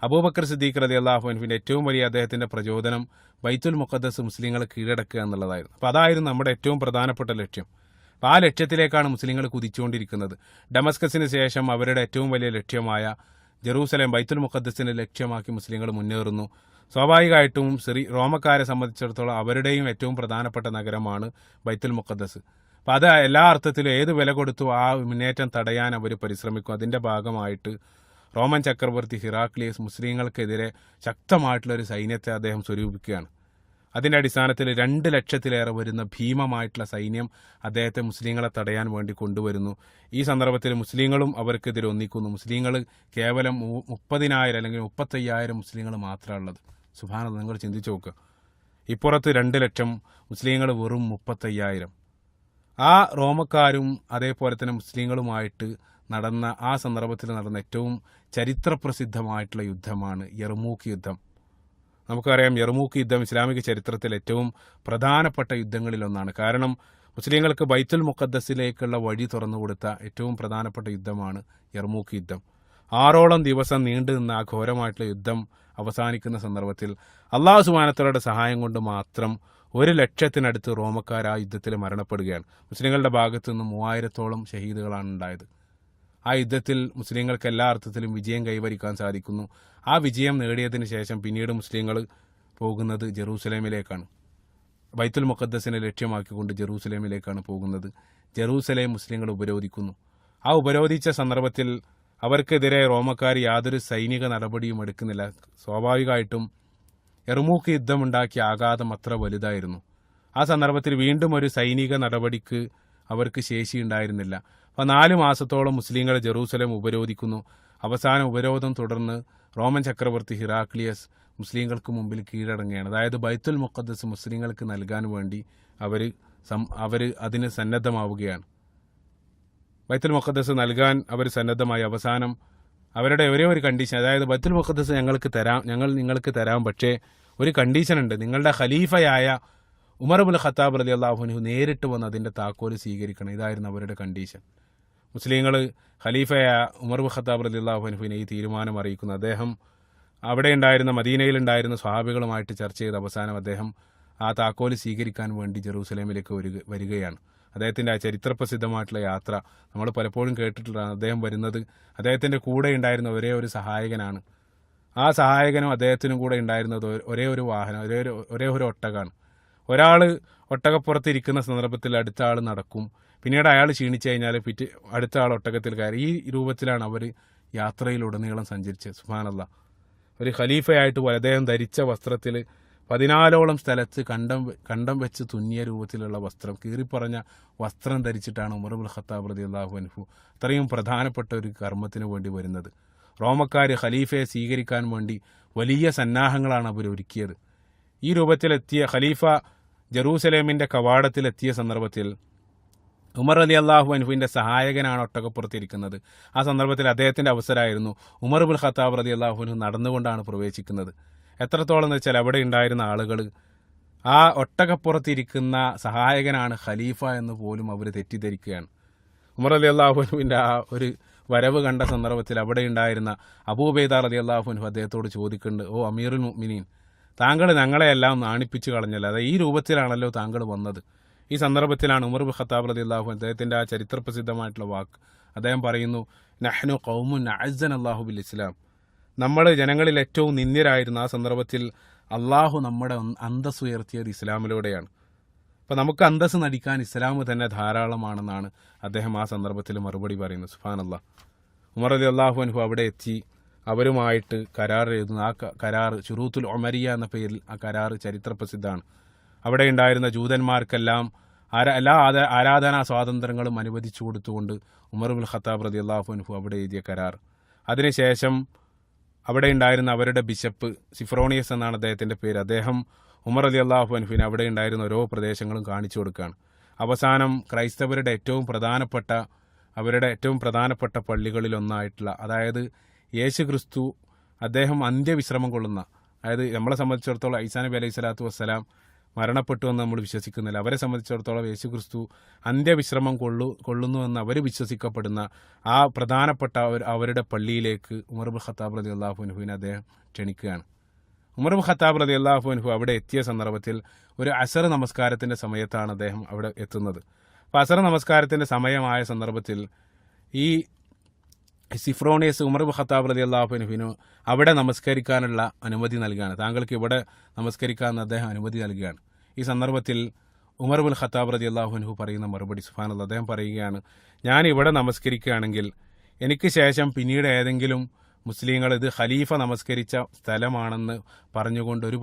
അബൂബക്കർ സിദ്ദീഖ് റളിയല്ലാഹു അൻഹുവിൻ്റെ ഏറ്റവും വലിയ അദ്ദേഹത്തിൻ്റെ പ്രചോദനം ബൈത്തുൽ മുഖദ്ദസ് മുസ്ലിങ്ങൾ കീഴടക്കുക എന്നുള്ളതായിരുന്നു. അപ്പോൾ അതായിരുന്നു നമ്മുടെ ഏറ്റവും പ്രധാനപ്പെട്ട ലക്ഷ്യം. അപ്പോൾ ആ ലക്ഷ്യത്തിലേക്കാണ് മുസ്ലിങ്ങൾ കുതിച്ചുകൊണ്ടിരിക്കുന്നത്. ഡമസ്കസിന് ശേഷം അവരുടെ ഏറ്റവും വലിയ ലക്ഷ്യമായ ജെറൂസലേം ബൈത്തുൽ മുഖദ്ദസിനെ ലക്ഷ്യമാക്കി മുസ്ലിങ്ങൾ മുന്നേറുന്നു. സ്വാഭാവികമായിട്ടും റോമക്കാരെ സംബന്ധിച്ചിടത്തോളം അവരുടെയും ഏറ്റവും പ്രധാനപ്പെട്ട നഗരമാണ് ബൈത്തുൽ മുഖദ്ദസ്. അപ്പോൾ അത് എല്ലാ അർത്ഥത്തിലും ഏത് വില കൊടുത്തു ആ മുന്നേറ്റം തടയാൻ അവർ പരിശ്രമിക്കും. അതിൻ്റെ ഭാഗമായിട്ട് റോമൻ ചക്രവർത്തി ഹിറാക്ലിയസ് മുസ്ലിങ്ങൾക്കെതിരെ ശക്തമായിട്ടുള്ളൊരു സൈന്യത്തെ അദ്ദേഹം സ്വരൂപിക്കുകയാണ്. അതിൻ്റെ അടിസ്ഥാനത്തിൽ 2 ലക്ഷത്തിലേറെ വരുന്ന ഭീമമായിട്ടുള്ള സൈന്യം അദ്ദേഹത്തെ മുസ്ലിങ്ങളെ തടയാൻ വേണ്ടി കൊണ്ടുവരുന്നു. ഈ സന്ദർഭത്തിൽ മുസ്ലിങ്ങളും അവർക്കെതിരെ ഒന്നിക്കുന്നു. മുസ്ലിങ്ങൾ കേവലം 30,000 അല്ലെങ്കിൽ 35,000 മുസ്ലിങ്ങൾ മാത്രമേ ഉള്ളത്. സുബ്ഹാനല്ലാഹ്, നിങ്ങൾ ചിന്തിച്ചു നോക്കുക. ഇപ്പുറത്ത് 2 ലക്ഷം, മുസ്ലിങ്ങൾ വെറും 35,000. ആ റോമക്കാരും അതേപോലെ തന്നെ മുസ്ലിങ്ങളുമായിട്ട് നടന്ന ആ സന്ദർഭത്തിൽ നടന്ന ഏറ്റവും ചരിത്രപ്രസിദ്ധമായിട്ടുള്ള യുദ്ധമാണ് യർമൂക്ക് യുദ്ധം. നമുക്കറിയാം, യർമൂക്ക് യുദ്ധം ഇസ്ലാമിക ചരിത്രത്തിൽ ഏറ്റവും പ്രധാനപ്പെട്ട യുദ്ധങ്ങളിലൊന്നാണ്. കാരണം മുസ്ലിങ്ങൾക്ക് ബൈത്തുൽ മുഖദ്ദസിലേക്കുള്ള വഴി തുറന്നു കൊടുത്ത ഏറ്റവും പ്രധാനപ്പെട്ട യുദ്ധമാണ് യർമൂക്ക് യുദ്ധം. 6 ദിവസം നീണ്ടു നിന്ന ആ ഘോരമായിട്ടുള്ള യുദ്ധം അവസാനിക്കുന്ന സന്ദർഭത്തിൽ അല്ലാഹു സുബ്ഹാനഹു വ തആലയുടെ സഹായം കൊണ്ട് മാത്രം 1 ലക്ഷത്തിനടുത്ത് റോമക്കാർ ആ യുദ്ധത്തിൽ മരണപ്പെടുകയാണ്. മുസ്ലിങ്ങളുടെ ഭാഗത്തു നിന്ന് 3000-ഓളം ഷഹീദുകളാണ് ഉണ്ടായത്. ആ യുദ്ധത്തിൽ മുസ്ലിങ്ങൾക്ക് എല്ലാ അർത്ഥത്തിലും വിജയം കൈവരിക്കാൻ സാധിക്കുന്നു. ആ വിജയം നേടിയതിന് ശേഷം പിന്നീട് മുസ്ലിങ്ങൾ പോകുന്നത് ജെറൂസലേമിലേക്കാണ്. ബൈത്തുൽ മുഖദ്ദസിനെ ലക്ഷ്യമാക്കിക്കൊണ്ട് ജെറൂസലേമിലേക്കാണ് പോകുന്നത്. ജെറൂസലേം മുസ്ലിങ്ങൾ ഉപരോധിക്കുന്നു. ആ ഉപരോധിച്ച സന്ദർഭത്തിൽ അവർക്കെതിരെ റോമക്കാർ യാതൊരു സൈനിക നടപടിയും എടുക്കുന്നില്ല. സ്വാഭാവികമായിട്ടും യർമൂക്ക് യുദ്ധമുണ്ടാക്കിയ ആഘാതം അത്ര വലുതായിരുന്നു. ആ സന്ദർഭത്തിൽ വീണ്ടും ഒരു സൈനിക നടപടിക്ക് അവർക്ക് ശേഷിയുണ്ടായിരുന്നില്ല. അപ്പോൾ 4 മാസത്തോളം മുസ്ലിങ്ങൾ ജെറൂസലേം ഉപരോധിക്കുന്നു. അവസാന ഉപരോധം തുടർന്ന് റോമൻ ചക്രവർത്തി ഹിറാക്ലിയസ് മുസ്ലിങ്ങൾക്ക് മുമ്പിൽ കീഴടങ്ങുകയാണ്. അതായത് ബൈത്തുൽ മുഖദ്ദസ് മുസ്ലിങ്ങൾക്ക് നൽകാൻ വേണ്ടി അവർ അതിന് സന്നദ്ധമാവുകയാണ്. ബൈത്തുൽ മുഖദ്ദസ് നൽകാൻ അവർ സന്നദ്ധമായി. അവസാനം അവരുടെ ഒരേ ഒരു കണ്ടീഷൻ, അതായത് ബൈത്തുൽ മുഖദ്ദസ് ഞങ്ങൾ നിങ്ങൾക്ക് തരാം, പക്ഷേ ഒരു കണ്ടീഷൻ ഉണ്ട്. നിങ്ങളുടെ ഖലീഫയായ ഉമർ ഇബ്നുൽ ഖത്താബ് റളിയല്ലാഹു അൻഹു നേരിട്ട് വന്ന് അതിൻ്റെ താക്കോല് സ്വീകരിക്കണം. ഇതായിരുന്നു അവരുടെ കണ്ടീഷൻ. മുസ്ലിങ്ങൾ ഖലീഫയായ ഉമർ ബിൻ ഖത്താബ് റളിയല്ലാഹു അൻഹുവിനെ ഈ തീരുമാനം അറിയിക്കുന്നു. അദ്ദേഹം അവിടെ ഉണ്ടായിരുന്ന മദീനയിലുണ്ടായിരുന്ന സ്വഹാബികളുമായിട്ട് ചർച്ച ചെയ്ത് അവസാനം അദ്ദേഹം ആ താക്കോല് സ്വീകരിക്കാൻ വേണ്ടി ജെറൂസലേമിലേക്ക് വരികയാണ്. അദ്ദേഹത്തിൻ്റെ ആ ചരിത്രപ്രസിദ്ധമായിട്ടുള്ള യാത്ര നമ്മൾ പലപ്പോഴും കേട്ടിട്ടുള്ളതാണ്. അദ്ദേഹം വരുന്നത് അദ്ദേഹത്തിൻ്റെ കൂടെ ഉണ്ടായിരുന്ന ഒരേ ഒരു സഹായകനാണ്. ആ സഹായകനും അദ്ദേഹത്തിനും കൂടെ ഉണ്ടായിരുന്നത് ഒരേ ഒരു വാഹനം, ഒരേ ഒരു ഒട്ടകമാണ്. ഒരാൾ ഒട്ടകപ്പുറത്തിരിക്കുന്ന സന്ദർഭത്തിൽ അടുത്ത ആൾ നടക്കും. പിന്നീട് അയാൾ ക്ഷീണിച്ചു കഴിഞ്ഞാൽ അടുത്ത ആൾ ഒട്ടകത്തിൽ കയറി. ഈ രൂപത്തിലാണ് അവർ യാത്രയിലുടനീളം സഞ്ചരിച്ചത്. സുബ്ഹാനല്ലാഹ്. ഒരു ഖലീഫയായിട്ട് പോയി അദ്ദേഹം ധരിച്ച വസ്ത്രത്തിൽ 14ഓളം സ്ഥലത്ത് കണ്ടം വെച്ച് തുന്നിയ രൂപത്തിലുള്ള വസ്ത്രം, കീറിപ്പറഞ്ഞ വസ്ത്രം ധരിച്ചിട്ടാണ് ഉമർ ഇബ്നുൽ ഖത്താബ് റളിയല്ലാഹു അൻഹു അത്രയും പ്രധാനപ്പെട്ട ഒരു കർമ്മത്തിന് വേണ്ടി വരുന്നത്. റോമക്കാർ ഖലീഫയെ സ്വീകരിക്കാൻ വേണ്ടി വലിയ സന്നാഹങ്ങളാണ് അവർ ഒരുക്കിയത്. ഈ രൂപത്തിലെത്തിയ ഖലീഫ ജെറൂസലേമിൻ്റെ കവാടത്തിലെത്തിയ സന്ദർഭത്തിൽ ഉമർ റളിയല്ലാഹു അൻഹുവിൻ്റെ സഹായകനാണ് ഒട്ടകപ്പുറത്തിരിക്കുന്നത്. ആ സന്ദർഭത്തിൽ അദ്ദേഹത്തിൻ്റെ അവസരമായിരുന്നു. ഉമർ ഇബ്നുൽ ഖത്താബ് റളിയല്ലാഹു അൻഹു നടന്നുകൊണ്ടാണ് പ്രവേശിക്കുന്നത്. എത്രത്തോളം എന്ന് വെച്ചാൽ അവിടെ ഉണ്ടായിരുന്ന ആളുകൾ ആ ഒട്ടകപ്പുറത്തിരിക്കുന്ന സഹായകനാണ് ഖലീഫ എന്ന് പോലും അവർ തെറ്റിദ്ധരിക്കുകയാണ്. ഉമർ റളിയല്ലാഹു അൻഹുവിൻ്റെ ആ ഒരു വരവ് കണ്ട സന്ദർഭത്തിൽ അവിടെ ഉണ്ടായിരുന്ന അബൂ ഉബൈദ റളിയല്ലാഹു അൻഹു അദ്ദേഹത്തോട് ചോദിക്കുന്നുണ്ട്, ഓ അമീറുൽ മുഅ്മിനീൻ, താങ്കൾ ഞങ്ങളെയെല്ലാം നാണിപ്പിച്ചു കളഞ്ഞല്ലോ, അതായത് ഈ രൂപത്തിലാണല്ലോ താങ്കൾ വന്നത്. ഈ സന്ദർഭത്തിലാണ് ഉമർ ഇബ്നുൽ ഖത്താബ് റളിയല്ലാഹു അൻഹു അദ്ദേഹത്തിൻ്റെ ആ ചരിത്രപ്രസിദ്ധമായിട്ടുള്ള വാക്ക് അദ്ദേഹം പറയുന്നു, നഹ്നു ഖൗമുൻ അഅസ്സനല്ലാഹു ബിൽ ഇസ്ലാം, നമ്മൾ ജനങ്ങളിൽ ഏറ്റവും നിന്ദ്യരായിരുന്ന ആ സന്ദർഭത്തിൽ അള്ളാഹു നമ്മുടെ അന്തസ് ഉയർത്തിയത് ഇസ്ലാമിലൂടെയാണ്. അപ്പോൾ നമുക്ക് അന്തസ് നടിക്കാൻ ഇസ്ലാം തന്നെ ധാരാളമാണെന്നാണ് അദ്ദേഹം ആ സന്ദർഭത്തിൽ മറുപടി പറയുന്നത്. സുബ്ഹാനല്ലാഹ്. ഉമർ റളിയല്ലാഹു അൻഹു അവിടെ എത്തി അവരുമായിട്ട് കരാർ എഴുതുന്നു. ആ കരാർ ശുറൂത്തുൽ ഉമരിയ എന്ന പേരിൽ ആ കരാർ ചരിത്രപ്രസിദ്ധമാണ്. അവിടെ ഉണ്ടായിരുന്ന ജൂതന്മാർക്കെല്ലാം എല്ലാ ആരാധനാ സ്വാതന്ത്ര്യങ്ങളും അനുവദിച്ചു കൊടുത്തുകൊണ്ട് ഉമർ ഇബ്നുൽ ഖത്താബ് റളിയല്ലാഹു അൻഹു അവിടെ എഴുതിയ കരാർ. അതിനുശേഷം അവിടെ ഉണ്ടായിരുന്ന അവരുടെ ബിഷപ്പ് സിഫ്രോണിയസ് എന്നാണ് അദ്ദേഹത്തിൻ്റെ പേര്. അദ്ദേഹം ഉമർ റളിയല്ലാഹു അൻഹുവിന് അവിടെ ഉണ്ടായിരുന്ന ഓരോ പ്രദേശങ്ങളും കാണിച്ചു കൊടുക്കുകയാണ്. അവസാനം ക്രൈസ്തവരുടെ ഏറ്റവും പ്രധാനപ്പെട്ട പള്ളികളിലൊന്നായിട്ടുള്ള, അതായത് യേശു ക്രിസ്തു അദ്ദേഹം അന്ത്യവിശ്രമം കൊള്ളുന്ന, അതായത് നമ്മളെ സംബന്ധിച്ചിടത്തോളം ഈസാ നബി അലൈഹി സ്വലാത്തു വസ്സലാം മരണപ്പെട്ടു എന്ന് നമ്മൾ വിശ്വസിക്കുന്നില്ല. അവരെ സംബന്ധിച്ചിടത്തോളം യേശു ക്രിസ്തു അന്ത്യവിശ്രമം കൊള്ളുന്നുവെന്ന് അവർ വിശ്വസിക്കപ്പെടുന്ന ആ പ്രധാനപ്പെട്ട അവരുടെ പള്ളിയിലേക്ക് ഉമർ ഇബ്നുൽ ഖത്താബ് റളിയല്ലാഹു അൻഹുവിനെ അദ്ദേഹം ക്ഷണിക്കുകയാണ്. ഉമർ ഇബ്നുൽ ഖത്താബ് റളിയല്ലാഹു അൻഹു അവിടെ എത്തിയ സന്ദർഭത്തിൽ ഒരു അസർ നമസ്കാരത്തിൻ്റെ സമയത്താണ് അദ്ദേഹം അവിടെ എത്തുന്നത്. അപ്പോൾ അസർ നമസ്കാരത്തിൻ്റെ സമയമായ സന്ദർഭത്തിൽ ഈ സിഫ്രോണിയസ് ഉമർ ഇബ്നുൽ ഖത്താബ് റളിയല്ലാഹു അൻഹുവിന് അവിടെ നമസ്കരിക്കാനുള്ള അനുമതി നൽകുകയാണ്. താങ്കൾക്ക് ഇവിടെ നമസ്കരിക്കാമെന്ന് അദ്ദേഹം അനുമതി നൽകുകയാണ്. ഈ സന്ദർഭത്തിൽ ഉമർ ഇബ്നുൽ ഖത്താബ് റളിയല്ലാഹു അൻഹു പറയുന്ന മറുപടി, സുബ്ഹാനല്ലാഹ്, അദ്ദേഹം പറയുകയാണ്, ഞാൻ ഇവിടെ നമസ്കരിക്കുകയാണെങ്കിൽ എനിക്ക് ശേഷം പിന്നീട് ഏതെങ്കിലും മുസ്ലിങ്ങൾ ഇത് ഖലീഫ നമസ്കരിച്ച സ്ഥലമാണെന്ന് പറഞ്ഞുകൊണ്ട് ഒരു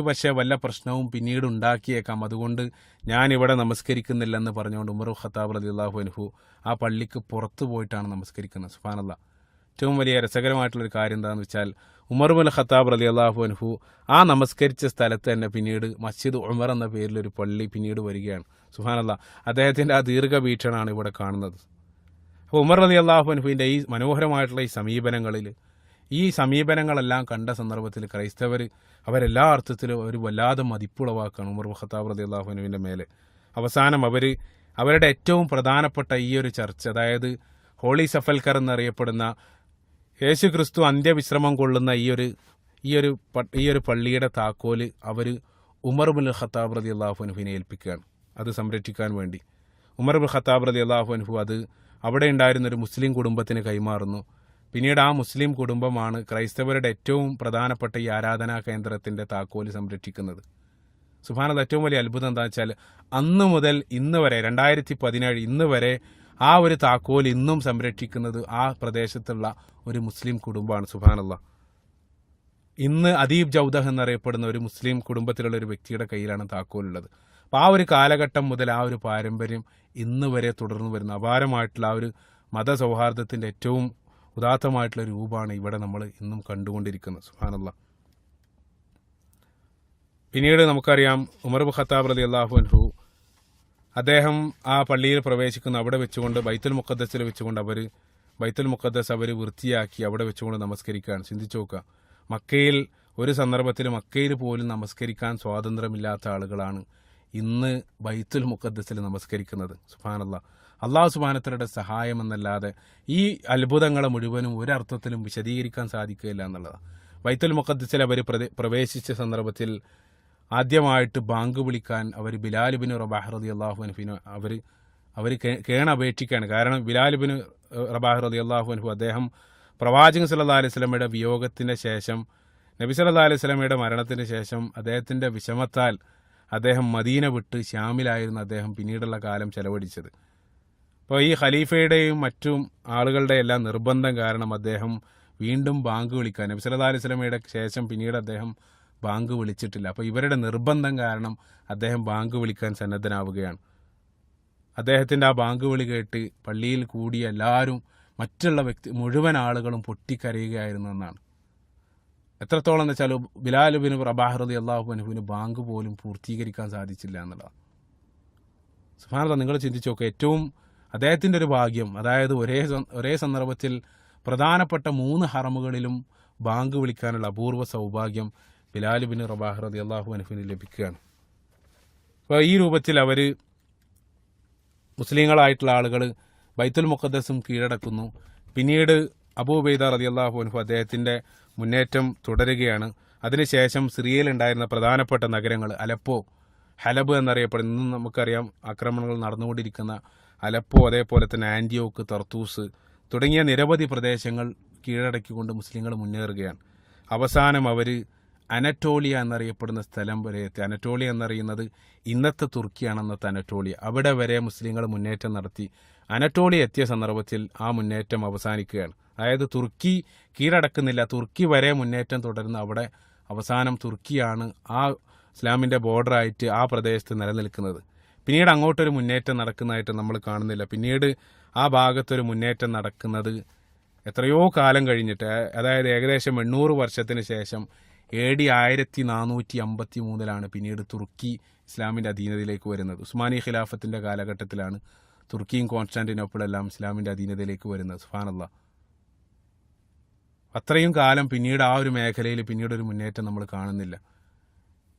പക്ഷേ വല്ല പ്രശ്നവും പിന്നീട് ഉണ്ടാക്കിയേക്കാം. അതുകൊണ്ട് ഞാനിവിടെ നമസ്കരിക്കുന്നില്ലെന്ന് പറഞ്ഞുകൊണ്ട് ഉമർ ഖത്താബ് റളിയല്ലാഹു അൻഹു ആ പള്ളിക്ക് പുറത്തു പോയിട്ടാണ് നമസ്കരിക്കുന്നത്. സുബ്ഹാനല്ലാഹ്. ഏറ്റവും വലിയ രസകരമായിട്ടുള്ളൊരു കാര്യം എന്താണെന്ന് വെച്ചാൽ ഉമർ ഇബ്നുൽ ഖത്താബ് റളിയല്ലാഹു അൻഹു ആ നമസ്കരിച്ച സ്ഥലത്ത് തന്നെ പിന്നീട് മസ്ജിദ് ഉമർ എന്ന പേരിലൊരു പള്ളി പിന്നീട് വരികയാണ്. സുബ്ഹാനല്ലാഹ്. അദ്ദേഹത്തിൻ്റെ ആ ദീർഘവീക്ഷണമാണ് ഇവിടെ കാണുന്നത്. അപ്പോൾ ഉമർ റളിയല്ലാഹു അൻഹുവിൻ്റെ ഈ മനോഹരമായിട്ടുള്ള ഈ സമീപനങ്ങളെല്ലാം കണ്ട സന്ദർഭത്തിൽ ക്രൈസ്തവർ അവരെല്ലാ അർത്ഥത്തിലും ഒരു വല്ലാതെ മതിപ്പുളവാക്കുകയാണ് ഉമർ ഖത്താബ് റളിയല്ലാഹു അൻഹുവിൻ്റെ മേലെ. അവസാനം അവരുടെ ഏറ്റവും പ്രധാനപ്പെട്ട ഈ ഒരു ചർച്ച, അതായത് ഹോളി സഫൽക്കർ എന്നറിയപ്പെടുന്ന യേശു ക്രിസ്തു അന്ത്യവിശ്രമം കൊള്ളുന്ന ഈ ഒരു പള്ളിയുടെ താക്കോല് അവർ ഉമർ ഇബ്നുൽ ഖത്താബ് റളിയല്ലാഹു അൻഹുവിനെ ഏൽപ്പിക്കുകയാണ്, അത് സംരക്ഷിക്കാൻ വേണ്ടി. ഉമർ ഇബ്നുൽ ഖത്താബ് റളിയല്ലാഹു അൻഹു അത് അവിടെ ഉണ്ടായിരുന്ന ഒരു മുസ്ലിം കുടുംബത്തിന് കൈമാറുന്നു. പിന്നീട് ആ മുസ്ലിം കുടുംബമാണ് ക്രൈസ്തവരുടെ ഏറ്റവും പ്രധാനപ്പെട്ട ഈ ആരാധനാ കേന്ദ്രത്തിൻ്റെ താക്കോല് സംരക്ഷിക്കുന്നത്. സുബ്ഹാനല്ലാഹ്. ഏറ്റവും വലിയ അത്ഭുതം എന്താ വെച്ചാൽ അന്ന് മുതൽ ഇന്ന് വരെ 2017 ഇന്ന് വരെ ആ ഒരു താക്കോൽ ഇന്നും സംരക്ഷിക്കുന്നത് ആ പ്രദേശത്തുള്ള ഒരു മുസ്ലിം കുടുംബമാണ്. സുബ്ഹാനല്ലാഹ്. ഇന്ന് അദീബ് ജൗദഹ് എന്നറിയപ്പെടുന്ന ഒരു മുസ്ലിം കുടുംബത്തിലുള്ള ഒരു വ്യക്തിയുടെ കയ്യിലാണ് താക്കോലുള്ളത്. അപ്പോൾ ആ ഒരു കാലഘട്ടം മുതൽ ആ ഒരു പാരമ്പര്യം ഇന്ന് വരെ തുടർന്നു വരുന്ന അപാരമായിട്ടുള്ള ആ ഒരു മതസൗഹാർദ്ദത്തിൻ്റെ ഏറ്റവും ഉദാത്തമായിട്ടുള്ള രൂപമാണ് ഇവിടെ നമ്മൾ ഇന്നും കണ്ടുകൊണ്ടിരിക്കുന്നത്. സുബ്ഹാനല്ലാഹ്. പിന്നീട് നമുക്കറിയാം ഉമർ ഇബ്നുൽ ഖത്താബ് റളിയല്ലാഹു അൻഹു അദ്ദേഹം ആ പള്ളിയിൽ പ്രവേശിക്കുന്ന അവിടെ വെച്ചുകൊണ്ട് ബൈത്തുൽ മുഖദ്ദസിൽ വെച്ചുകൊണ്ട് ബൈത്തുൽ മുഖദ്ദസ് അവർ വൃത്തിയാക്കി അവിടെ വെച്ചുകൊണ്ട് നമസ്കരിക്കുകയാണ്. ചിന്തിച്ചു നോക്കുക, മക്കയിൽ ഒരു സന്ദർഭത്തിൽ മക്കയിൽ പോലും നമസ്കരിക്കാൻ സ്വാതന്ത്ര്യമില്ലാത്ത ആളുകളാണ് ഇന്ന് ബൈത്തുൽ മുഖദ്ദസിൽ നമസ്കരിക്കുന്നത്. സുബ്ഹാനല്ലാഹ്, അള്ളാഹു സുബ്ഹാനഹു സഹായം എന്നല്ലാതെ ഈ അത്ഭുതങ്ങളെ മുഴുവനും ഒരർത്ഥത്തിലും വിശദീകരിക്കാൻ സാധിക്കുകയില്ല എന്നുള്ളതാണ്. ബൈത്തുൽ മുഖദ്ദസിൽ അവർ പ്രവേശിച്ച സന്ദർഭത്തിൽ ആദ്യമായിട്ട് ബാങ്ക് വിളിക്കാൻ അവർ ബിലാൽ ഇബ്നു റബാഹ് റളിയല്ലാഹു അൻഹുവിനെ അവർ കേണപേക്ഷിക്കുകയാണ്. കാരണം ബിലാൽ ഇബ്നു റബാഹ് റളിയല്ലാഹു അൻഹു അദ്ദേഹം പ്രവാചകൻ സല്ലല്ലാഹു അലൈഹി വസല്ലമയുടെ വിയോഗത്തിന് ശേഷം, നബി സല്ലല്ലാഹു അലൈഹി വസല്ലമയുടെ മരണത്തിന് ശേഷം അദ്ദേഹത്തിൻ്റെ വിഷമത്താൽ അദ്ദേഹം മദീന വിട്ട് ശ്യാമിലായിരുന്നു അദ്ദേഹം പിന്നീടുള്ള കാലം ചെലവഴിച്ചത്. അപ്പോൾ ഈ ഖലീഫയുടെയും മറ്റും ആളുകളുടെ എല്ലാം നിർബന്ധം കാരണം അദ്ദേഹം വീണ്ടും ബാങ്ക് വിളിക്കാൻ, നബി സല്ലല്ലാഹു അലൈഹി വസല്ലമയുടെ ശേഷം പിന്നീട് അദ്ദേഹം ബാങ്ക് വിളിച്ചിട്ടില്ല. അപ്പോൾ ഇവരുടെ നിർബന്ധം കാരണം അദ്ദേഹം ബാങ്ക് വിളിക്കാൻ സന്നദ്ധനാവുകയാണ്. അദ്ദേഹത്തിൻ്റെ ആ ബാങ്ക് വിളി കേട്ട് പള്ളിയിൽ കൂടിയ എല്ലാവരും, മറ്റുള്ള മുഴുവൻ ആളുകളും പൊട്ടിക്കരയുകയായിരുന്നു എന്നാണ്. എത്രത്തോളം എന്ന് വെച്ചാൽ ബിലാൽ ഇബ്നു റബാഹ് റളിയല്ലാഹു അൻഹുവിന് ബാങ്ക് പോലും പൂർത്തീകരിക്കാൻ സാധിച്ചില്ല എന്നുള്ളതാണ്. സുബ്ഹാനല്ലാഹ്, നിങ്ങൾ ചിന്തിച്ചു നോക്കുക. ഏറ്റവും അദ്ദേഹത്തിൻ്റെ ഒരു ഭാഗ്യം, അതായത് ഒരേ സന്ദർഭത്തിൽ പ്രധാനപ്പെട്ട 3 ഹറമുകളിലും ബാങ്ക് വിളിക്കാനുള്ള അപൂർവ സൗഭാഗ്യം ബിലാൽ ഇബ്നു റബാഹ് റളിയല്ലാഹു അൻഹുവിന് ലഭിക്കുകയാണ്. അപ്പോൾ ഈ രൂപത്തിൽ അവർ മുസ്ലിങ്ങളായിട്ടുള്ള ആളുകൾ ബൈത്തുൽ മുഖദ്ദസും കീഴടക്കുന്നു. പിന്നീട് അബൂ ഉബൈദ റളിയല്ലാഹു അൻഹു അദ്ദേഹത്തിൻ്റെ മുന്നേറ്റം തുടരുകയാണ്. അതിനുശേഷം സിറിയയിലുണ്ടായിരുന്ന പ്രധാനപ്പെട്ട നഗരങ്ങൾ അലപ്പോ, ഹലബ് എന്നറിയപ്പെടുന്ന, ഇന്നും നമുക്കറിയാം ആക്രമണങ്ങൾ നടന്നുകൊണ്ടിരിക്കുന്ന അലപ്പോ, അതേപോലെ തന്നെ ആൻറ്റിയോക്ക്, തർത്തൂസ് തുടങ്ങിയ നിരവധി പ്രദേശങ്ങൾ കീഴടക്കിക്കൊണ്ട് മുസ്ലിങ്ങൾ മുന്നേറുകയാണ്. അവസാനം അവർ അനറ്റോളിയ എന്നറിയപ്പെടുന്ന സ്ഥലം വരെ എത്തി. അനറ്റോളിയ എന്നറിയുന്നത് ഇന്നത്തെ തുർക്കിയാണ്, അന്നത്തെ അനറ്റോളിയ. അവിടെ വരെ മുസ്ലിങ്ങൾ മുന്നേറ്റം നടത്തി. അനറ്റോളിയ എത്തിയ സന്ദർഭത്തിൽ ആ മുന്നേറ്റം അവസാനിക്കുകയാണ്. അതായത് തുർക്കി കീഴടക്കുന്നില്ല, തുർക്കി വരെ മുന്നേറ്റം തുടരുന്ന, അവിടെ അവസാനം തുർക്കിയാണ് ആ ഇസ്ലാമിൻ്റെ ബോർഡറായിട്ട് ആ പ്രദേശത്ത് നിലനിൽക്കുന്നത്. പിന്നീട് അങ്ങോട്ടൊരു മുന്നേറ്റം നടക്കുന്നതായിട്ട് നമ്മൾ കാണുന്നില്ല. പിന്നീട് ആ ഭാഗത്തൊരു മുന്നേറ്റം നടക്കുന്നത് എത്രയോ കാലം കഴിഞ്ഞിട്ട്, അതായത് ഏകദേശം 800 വർഷത്തിന് ശേഷം AD 1453 പിന്നീട് തുർക്കി ഇസ്ലാമിൻ്റെ അധീനതയിലേക്ക് വരുന്നത്. ഉസ്മാനി ഖിലാഫത്തിൻ്റെ കാലഘട്ടത്തിലാണ് തുർക്കിയും കോൺസ്റ്റാന്റിനോപ്പിളെല്ലാം ഇസ്ലാമിൻ്റെ അധീനതയിലേക്ക് വരുന്നത്. സുബ്ഹാനല്ലാഹ്, അത്രയും കാലം പിന്നീട് ആ ഒരു മേഖലയിൽ പിന്നീടൊരു മുന്നേറ്റം നമ്മൾ കാണുന്നില്ല.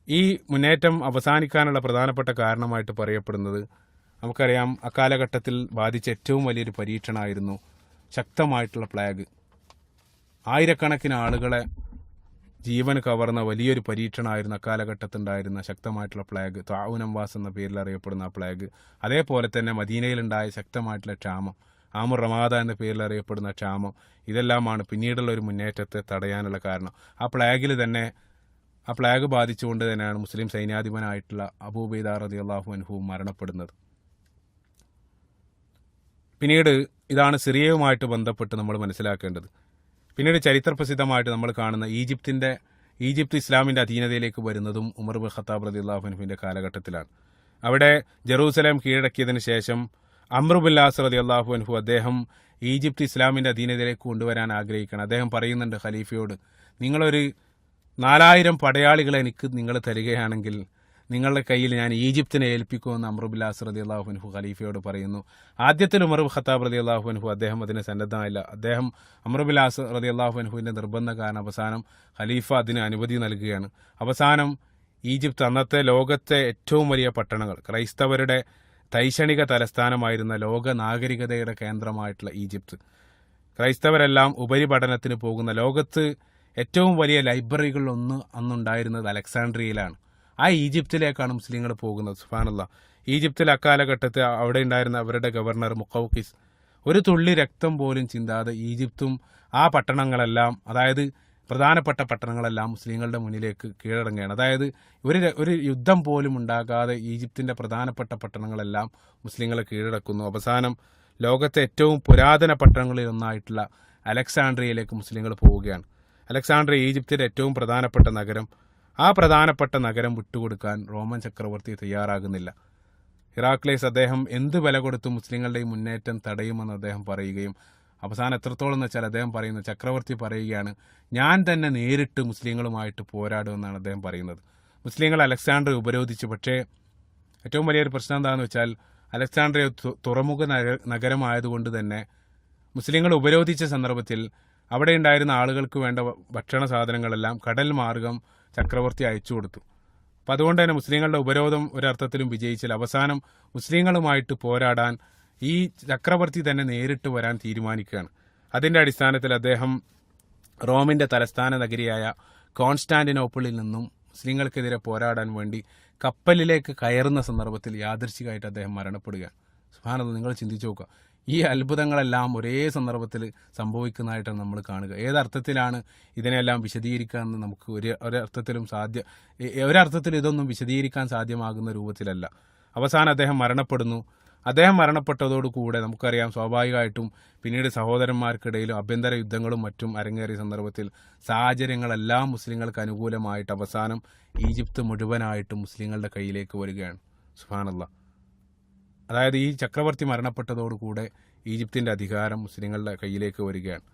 ഈ മുന്നേറ്റം അവസാനിക്കാനുള്ള പ്രധാനപ്പെട്ട കാരണമായിട്ട് പറയപ്പെടുന്നത്, നമുക്കറിയാം അക്കാലഘട്ടത്തിൽ ബാധിച്ച ഏറ്റവും വലിയൊരു പരീക്ഷണമായിരുന്നു ശക്തമായിട്ടുള്ള പ്ലേഗ്. ആയിരക്കണക്കിന് ആളുകളെ ജീവൻ കവർന്ന വലിയൊരു പരീക്ഷണമായിരുന്നു അക്കാലഘട്ടത്തുണ്ടായിരുന്ന ശക്തമായിട്ടുള്ള പ്ലേഗ്. താഊൻ അംവാസ് എന്ന പേരിൽ അറിയപ്പെടുന്ന ആ പ്ലേഗ്. അതേപോലെ തന്നെ മദീനയിലുണ്ടായ ശക്തമായിട്ടുള്ള ക്ഷാമം, ആമുർ റമാദ എന്ന പേരിൽ അറിയപ്പെടുന്ന ക്ഷാമം, ഇതെല്ലാമാണ് പിന്നീടുള്ള ഒരു മുന്നേറ്റത്തെ തടയാനുള്ള കാരണം. ആ പ്ലേഗ് ബാധിച്ചുകൊണ്ട് തന്നെയാണ് മുസ്ലിം സൈന്യാധിപനായിട്ടുള്ള അബൂ ഉബൈദ റളിയല്ലാഹു അൻഹു മരണപ്പെടുന്നത്. പിന്നീട് ഇതാണ് സിറിയയുമായിട്ട് ബന്ധപ്പെട്ട് നമ്മൾ മനസ്സിലാക്കേണ്ടത്. പിന്നീട് ചരിത്രപ്രസിദ്ധമായിട്ട് നമ്മൾ കാണുന്ന ഈജിപ്ത് ഇസ്ലാമിൻ്റെ അധീനതയിലേക്ക് വരുന്നതും ഉമർ ഇബ്നു ഖത്താബ് റളിയല്ലാഹു അൻഹുവിൻ്റെ കാലഘട്ടത്തിലാണ്. അവിടെ ജെറൂസലേം കീഴടക്കിയതിന് ശേഷം അംർ ഇബ്നുൽ ആസ് റളിയല്ലാഹു അൻഹു അദ്ദേഹം ഈജിപ്ത് ഇസ്ലാമിൻ്റെ അധീനതയിലേക്ക് കൊണ്ടുവരാൻ ആഗ്രഹിക്കണം. അദ്ദേഹം പറയുന്നുണ്ട് ഖലീഫയോട്, നിങ്ങളൊരു 4000 പടയാളികളെ എനിക്ക് നിങ്ങൾ തരികയാണെങ്കിൽ നിങ്ങളുടെ കയ്യിൽ ഞാൻ ഈജിപ്തിനെ ഏൽപ്പിക്കുമെന്ന് അംർ ഇബ്നുൽ ആസ് റളിയല്ലാഹു അൻഹു ഖലീഫയോട് പറയുന്നു. ആദ്യത്തിൽ ഉമർ ഇബ്നു ഖത്താബ് റളിയല്ലാഹു അൻഹു അദ്ദേഹം അതിന് സന്നദ്ധമായില്ല. അദ്ദേഹം അംർ ഇബ്നുൽ ആസ് റളിയല്ലാഹു അൻഹുവിൻ്റെ നിർബന്ധ കാരണം അവസാനം ഖലീഫ അതിന് അനുമതി നൽകുകയാണ്. അവസാനം ഈജിപ്ത്, അന്നത്തെ ലോകത്തെ ഏറ്റവും വലിയ പട്ടണങ്ങൾ, ക്രൈസ്തവരുടെ തൈഷണിക തലസ്ഥാനമായിരുന്ന ലോക നാഗരികതയുടെ കേന്ദ്രമായിട്ടുള്ള ഈജിപ്ത്, ക്രൈസ്തവരെല്ലാം ഉപരിപഠനത്തിന് പോകുന്ന, ലോകത്ത് ഏറ്റവും വലിയ ലൈബ്രറികളിലൊന്ന് അന്നുണ്ടായിരുന്നത് അലക്സാണ്ട്രിയയിലാണ്. ആ ഈജിപ്തിലേക്കാണ് മുസ്ലിങ്ങൾ പോകുന്നത്. സുബ്ഹാനല്ലാഹ്, ഈജിപ്തിൽ അക്കാലഘട്ടത്തിൽ അവിടെ ഉണ്ടായിരുന്ന അവരുടെ ഗവർണർ മുഖൗഖിസ് ഒരു തുള്ളി രക്തം പോലും ചിന്താതെ ഈജിപ്തും ആ പട്ടണങ്ങളെല്ലാം, അതായത് പ്രധാനപ്പെട്ട പട്ടണങ്ങളെല്ലാം മുസ്ലിങ്ങളുടെ മുന്നിലേക്ക് കീഴടങ്ങുകയാണ്. അതായത് ഒരു യുദ്ധം പോലും ഉണ്ടാകാതെ ഈജിപ്തിൻ്റെ പ്രധാനപ്പെട്ട പട്ടണങ്ങളെല്ലാം മുസ്ലിങ്ങളെ കീഴടക്കുന്നു. അവസാനം ലോകത്തെ ഏറ്റവും പുരാതന പട്ടണങ്ങളിൽ ഒന്നായിട്ടുള്ള അലക്സാണ്ട്രിയയിലേക്ക് മുസ്ലിങ്ങൾ പോവുകയാണ്. അലക്സാണ്ട്രിയ ഈജിപ്തിൻ്റെ ഏറ്റവും പ്രധാനപ്പെട്ട നഗരം. ആ പ്രധാനപ്പെട്ട നഗരം വിട്ടുകൊടുക്കാൻ റോമൻ ചക്രവർത്തി തയ്യാറാകുന്നില്ല. ഹിറാക്ലേസ് അദ്ദേഹം എന്ത് വില കൊടുത്തും മുസ്ലിങ്ങളുടെ ഈ മുന്നേറ്റം തടയുമെന്ന് അദ്ദേഹം പറയുകയും, അവസാനം എത്രത്തോളം എന്ന് വെച്ചാൽ അദ്ദേഹം പറയുന്നത്, ചക്രവർത്തി പറയുകയാണ്, ഞാൻ തന്നെ നേരിട്ട് മുസ്ലിങ്ങളുമായിട്ട് പോരാടുമെന്നാണ് അദ്ദേഹം പറയുന്നത്. മുസ്ലിങ്ങൾ അലക്സാണ്ട്രിയ ഉപരോധിച്ചു. പക്ഷേ ഏറ്റവും വലിയൊരു പ്രശ്നം എന്താണെന്ന് വെച്ചാൽ അലക്സാണ്ട്രിയ തുറമുഖ നഗരമായതുകൊണ്ട് തന്നെ മുസ്ലിങ്ങൾ ഉപരോധിച്ച സന്ദർഭത്തിൽ അവിടെ ഉണ്ടായിരുന്ന ആളുകൾക്ക് വേണ്ട ഭക്ഷണ സാധനങ്ങളെല്ലാം കടൽ മാർഗം ചക്രവർത്തി അയച്ചു കൊടുത്തു. അപ്പം അതുകൊണ്ട് തന്നെ മുസ്ലിങ്ങളുടെ ഉപരോധം ഒരർത്ഥത്തിലും വിജയിച്ചില്ല. അവസാനം മുസ്ലിങ്ങളുമായിട്ട് പോരാടാൻ ഈ ചക്രവർത്തി തന്നെ നേരിട്ട് വരാൻ തീരുമാനിക്കുകയാണ്. അതിൻ്റെ അടിസ്ഥാനത്തിൽ അദ്ദേഹം റോമിൻ്റെ തലസ്ഥാന നഗരിയായ കോൺസ്റ്റാന്റിനോപ്പിളിൽ നിന്നും മുസ്ലിങ്ങൾക്കെതിരെ പോരാടാൻ വേണ്ടി കപ്പലിലേക്ക് കയറുന്ന സന്ദർഭത്തിൽ യാദൃശ്ചികമായിട്ട് അദ്ദേഹം മരണപ്പെടുകയാണ്. സുബ്ഹാനല്ലാഹ്, നിങ്ങൾ ചിന്തിച്ചു നോക്കുക. ഈ അത്ഭുതങ്ങളെല്ലാം ഒരേ സന്ദർഭത്തിൽ സംഭവിക്കുന്നതായിട്ടാണ് നമ്മൾ കാണുക. ഏതർത്ഥത്തിലാണ് ഇതിനെല്ലാം വിശദീകരിക്കുക എന്ന് നമുക്ക് ഒരർത്ഥത്തിൽ ഇതൊന്നും വിശദീകരിക്കാൻ സാധ്യമാകുന്ന രൂപത്തിലല്ല. അവസാനം അദ്ദേഹം മരണപ്പെടുന്നു. അദ്ദേഹം മരണപ്പെട്ടതോടുകൂടെ നമുക്കറിയാം, സ്വാഭാവികമായിട്ടും പിന്നീട് സഹോദരന്മാർക്കിടയിലും ആഭ്യന്തര യുദ്ധങ്ങളും മറ്റും അരങ്ങേറിയ സന്ദർഭത്തിൽ സാഹചര്യങ്ങളെല്ലാം മുസ്ലിങ്ങൾക്ക് അനുകൂലമായിട്ട് അവസാനം ഈജിപ്ത് മുഴുവനായിട്ട് മുസ്ലിങ്ങളുടെ കയ്യിലേക്ക് വരികയാണ്. സുബ്ഹാനല്ലാഹ്. അതായത് ഈ ചക്രവർത്തി മരണപ്പെട്ടതോടുകൂടെ ഈജിപ്തിൻ്റെ അധികാരം മുസ്ലിങ്ങളുടെ കയ്യിലേക്ക് വരികയാണ്.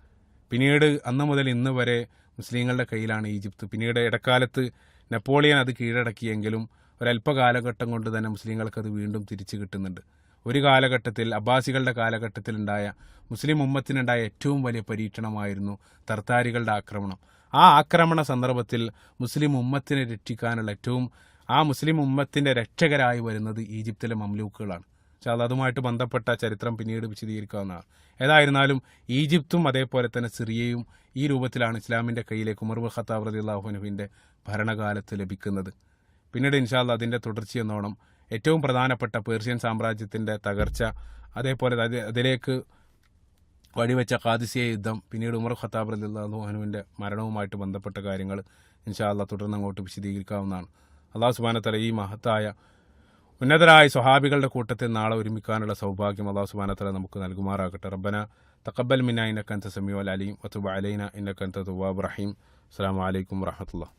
പിന്നീട് അന്ന് മുതൽ ഇന്ന് വരെ മുസ്ലിങ്ങളുടെ കയ്യിലാണ് ഈജിപ്ത്. പിന്നീട് ഇടക്കാലത്ത് നെപ്പോളിയൻ അത് കീഴടക്കിയെങ്കിലും ഒരല്പ കാലഘട്ടം കൊണ്ട് തന്നെ മുസ്ലിങ്ങൾക്കത് വീണ്ടും തിരിച്ചു കിട്ടുന്നുണ്ട്. ഒരു കാലഘട്ടത്തിൽ അബ്ബാസികളുടെ കാലഘട്ടത്തിലുണ്ടായ മുസ്ലിം ഉമ്മത്തിനുണ്ടായ ഏറ്റവും വലിയ പരീക്ഷണമായിരുന്നു തർത്താരികളുടെ ആക്രമണം. ആ ആക്രമണ സന്ദർഭത്തിൽ മുസ്ലിം ഉമ്മത്തിനെ രക്ഷിക്കാനുള്ള ആ മുസ്ലിം ഉമ്മത്തിൻ്റെ രക്ഷകരായി വരുന്നത് ഈജിപ്തിലെ മംലൂക്കുകളാണ്. പക്ഷേ അതുമായിട്ട് ബന്ധപ്പെട്ട ചരിത്രം പിന്നീട് വിശദീകരിക്കാവുന്നതാണ്. ഏതായിരുന്നാലും ഈജിപ്തും അതേപോലെ തന്നെ സിറിയയും ഈ രൂപത്തിലാണ് ഇസ്ലാമിൻ്റെ കയ്യിലേക്ക് ഉമർ ഇബ്നുൽ ഖത്താബ് റളിയല്ലാഹു അൻഹുവിൻ്റെ ഭരണകാലത്ത് ലഭിക്കുന്നത്. പിന്നീട് ഇൻഷാ അല്ലാഹ് അതിൻ്റെ തുടർച്ചയെന്നോണം ഏറ്റവും പ്രധാനപ്പെട്ട പേർഷ്യൻ സാമ്രാജ്യത്തിൻ്റെ തകർച്ച, അതേപോലെ അതിലേക്ക് വഴിവെച്ച ഖാദിസിയ യുദ്ധം, പിന്നീട് ഉമർ ഖത്താബ് റളിയല്ലാഹു അൻഹുവിൻ്റെ മരണവുമായിട്ട് ബന്ധപ്പെട്ട കാര്യങ്ങൾ ഇൻഷാ അല്ലാഹ് തുടർന്ന് അങ്ങോട്ട് വിശദീകരിക്കാവുന്നതാണ്. അല്ലാഹു സുബ്ഹാനഹു വ തആല ഈ മഹത്തായ ഉന്നതരായ സ്വഹാബികളുടെ കൂട്ടത്തിൽ നാളെ ഒരുമിക്കാനുള്ള സൗഭാഗ്യം അല്ലാഹു സുബ്ഹാനഹു വ തആല നമുക്ക് നൽകുമാറാകട്ടെ. റബ്ബന തഖബ്ബൽ മിന്നാ ഇന്നക അൻത സമീഉൽ അലീം വതുബ് അലൈനാ ഇന്നക അൻത തവ്വാബുർ റഹീം. അസ്സലാമു അലൈക്കും വറഹ്മത്തുള്ളാഹി.